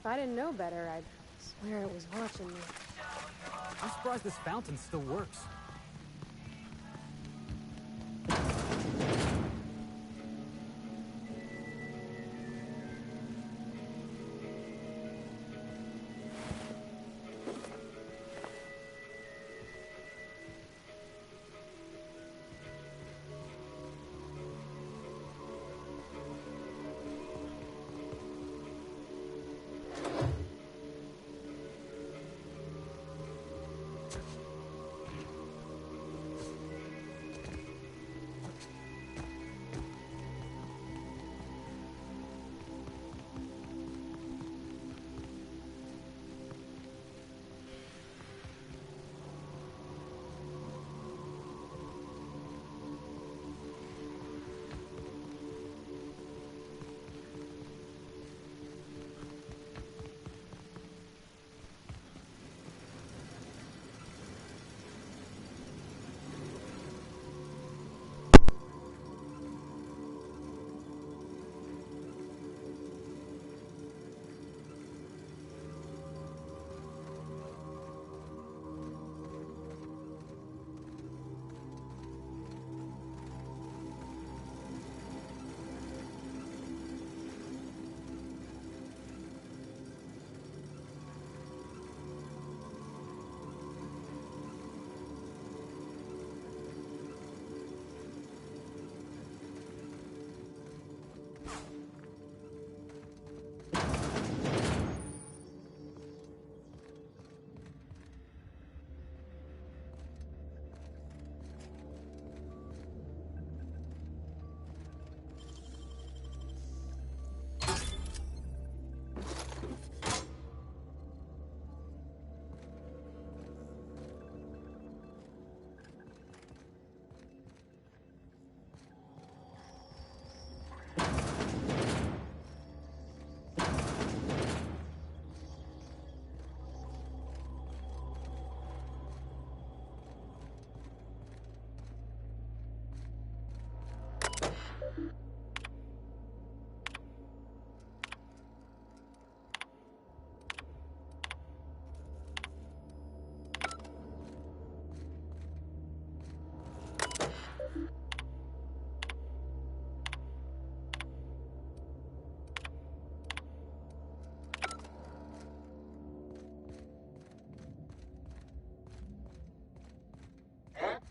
If I didn't know better, I'd swear it was watching me. I'm surprised this fountain still works.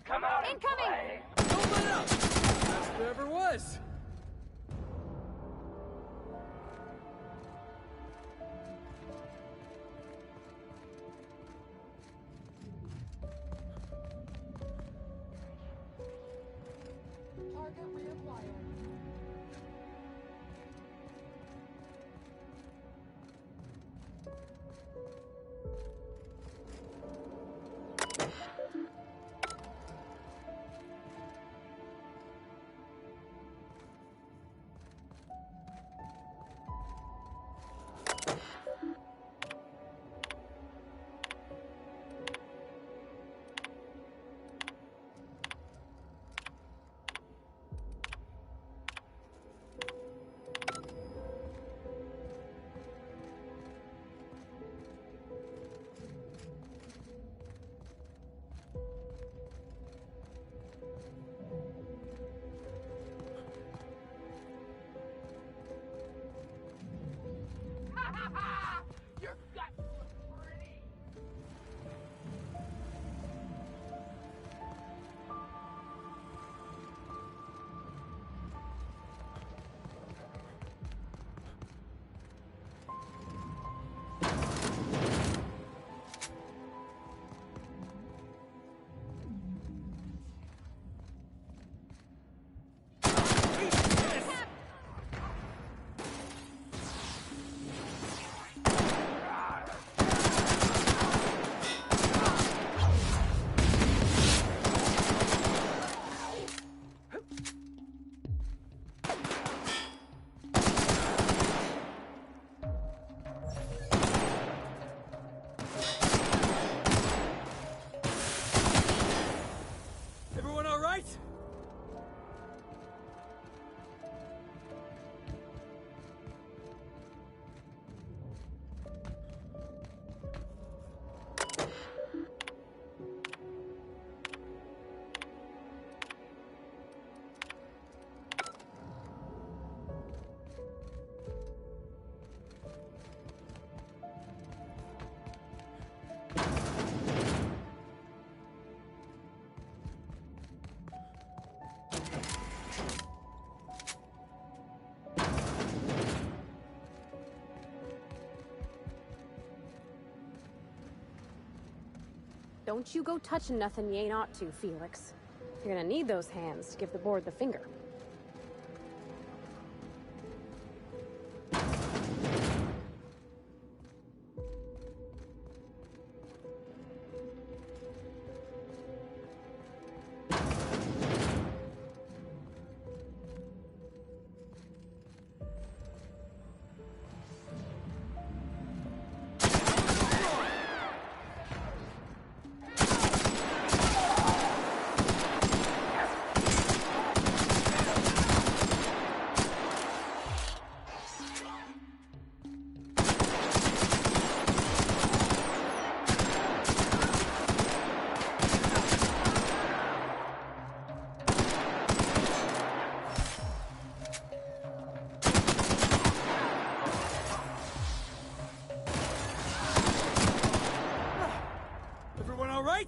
Come out and play. Don't let up! Best there ever was! Target reacquired. Don't you go touching nothing you ain't ought to, Felix. You're gonna need those hands to give the board the finger. Everyone all right?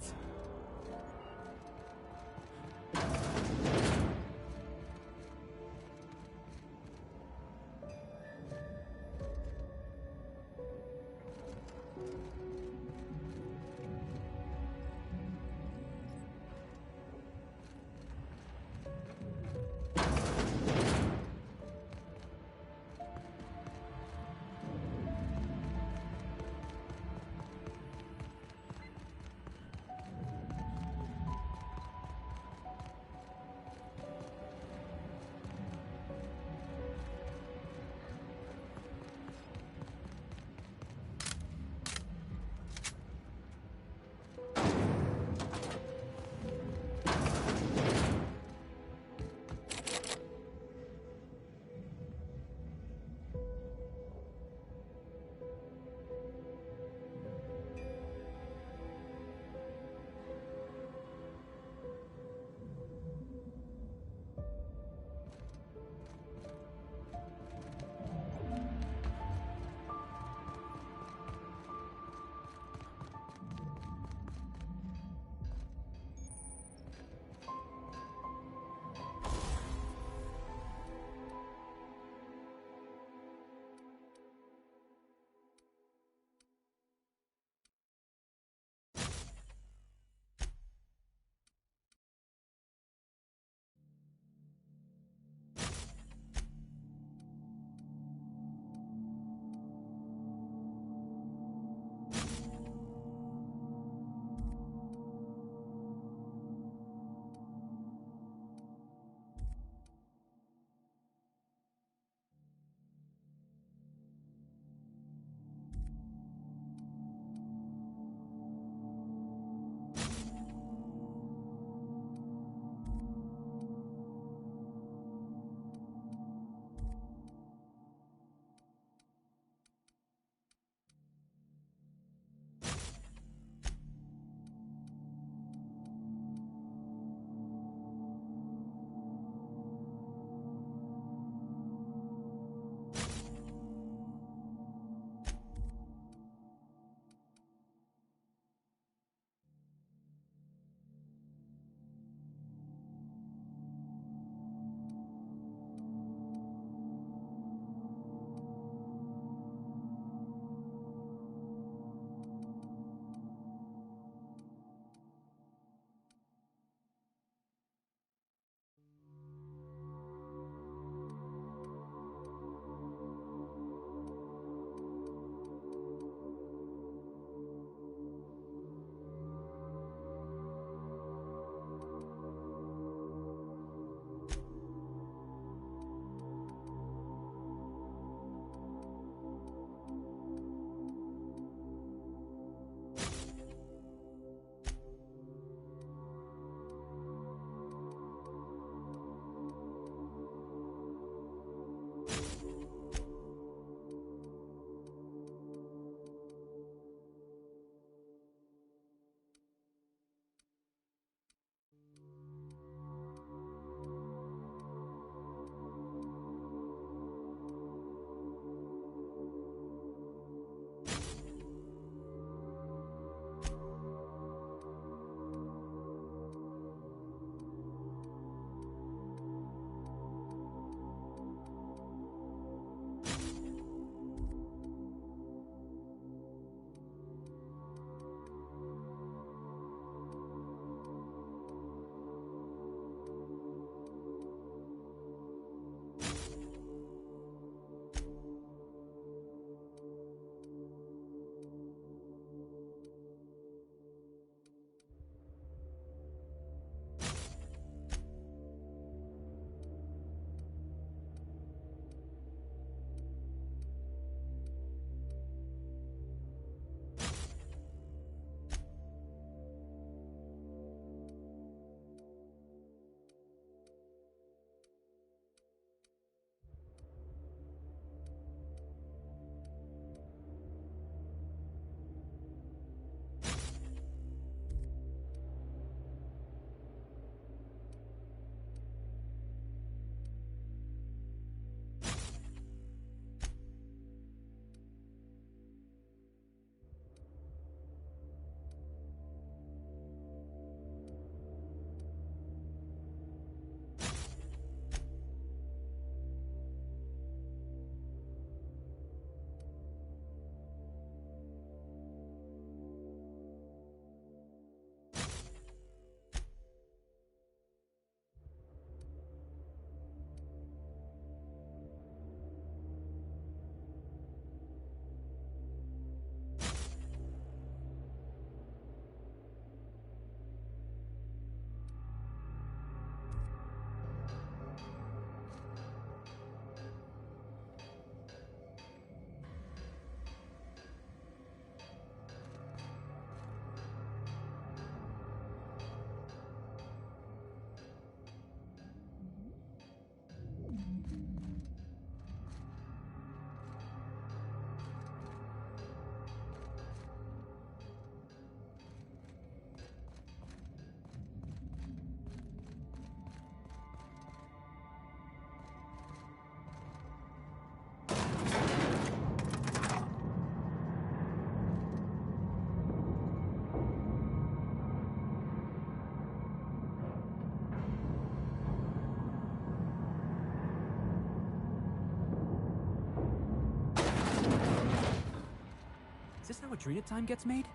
Is this how Adrena time gets made?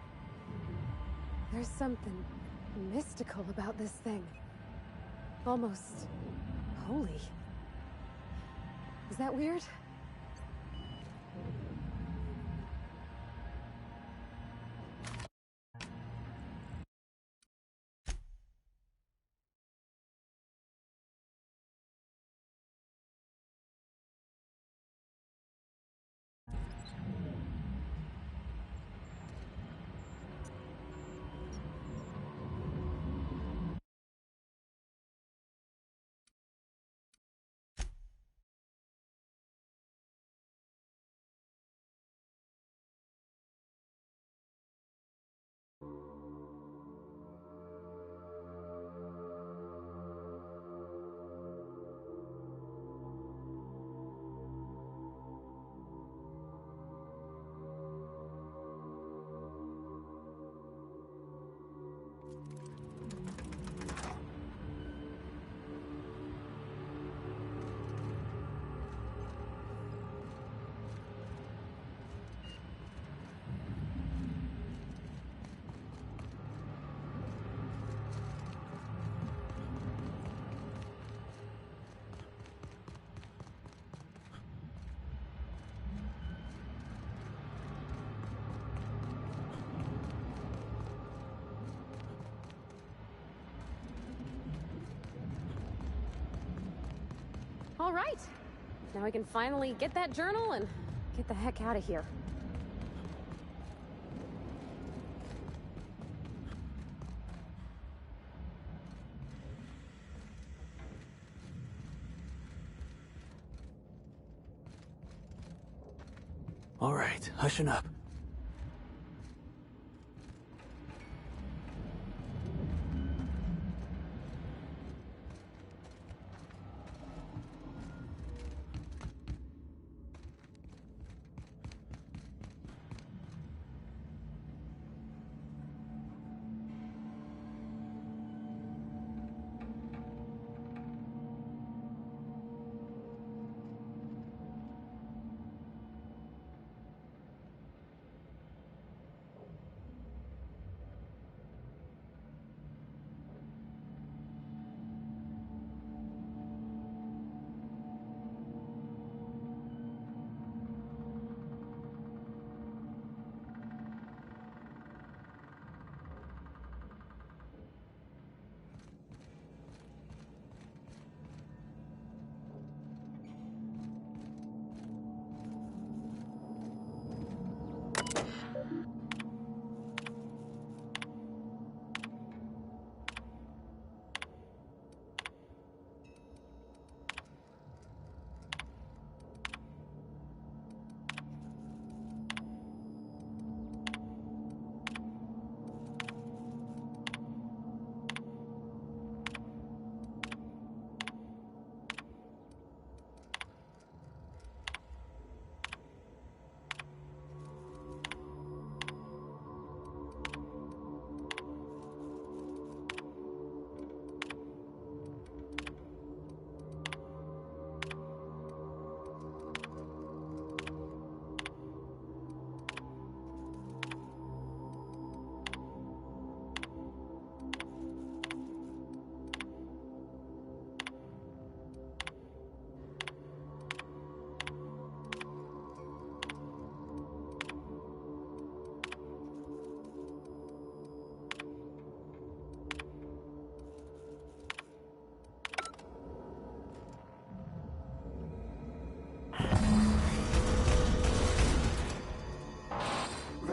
There's something mystical about this thing. Almost holy. Is that weird? All right. Now I can finally get that journal and get the heck out of here. All right, hushing up.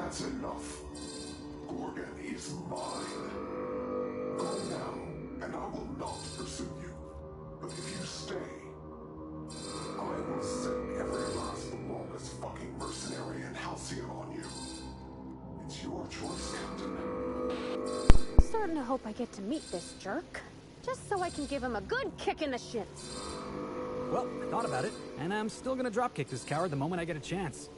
That's enough. Gorgon is mine. Go now, and I will not pursue you. But if you stay, Starting to hope I get to meet this jerk, just so I can give him a good kick in the shins. Well, I thought about it, and I'm still gonna dropkick this coward the moment I get a chance.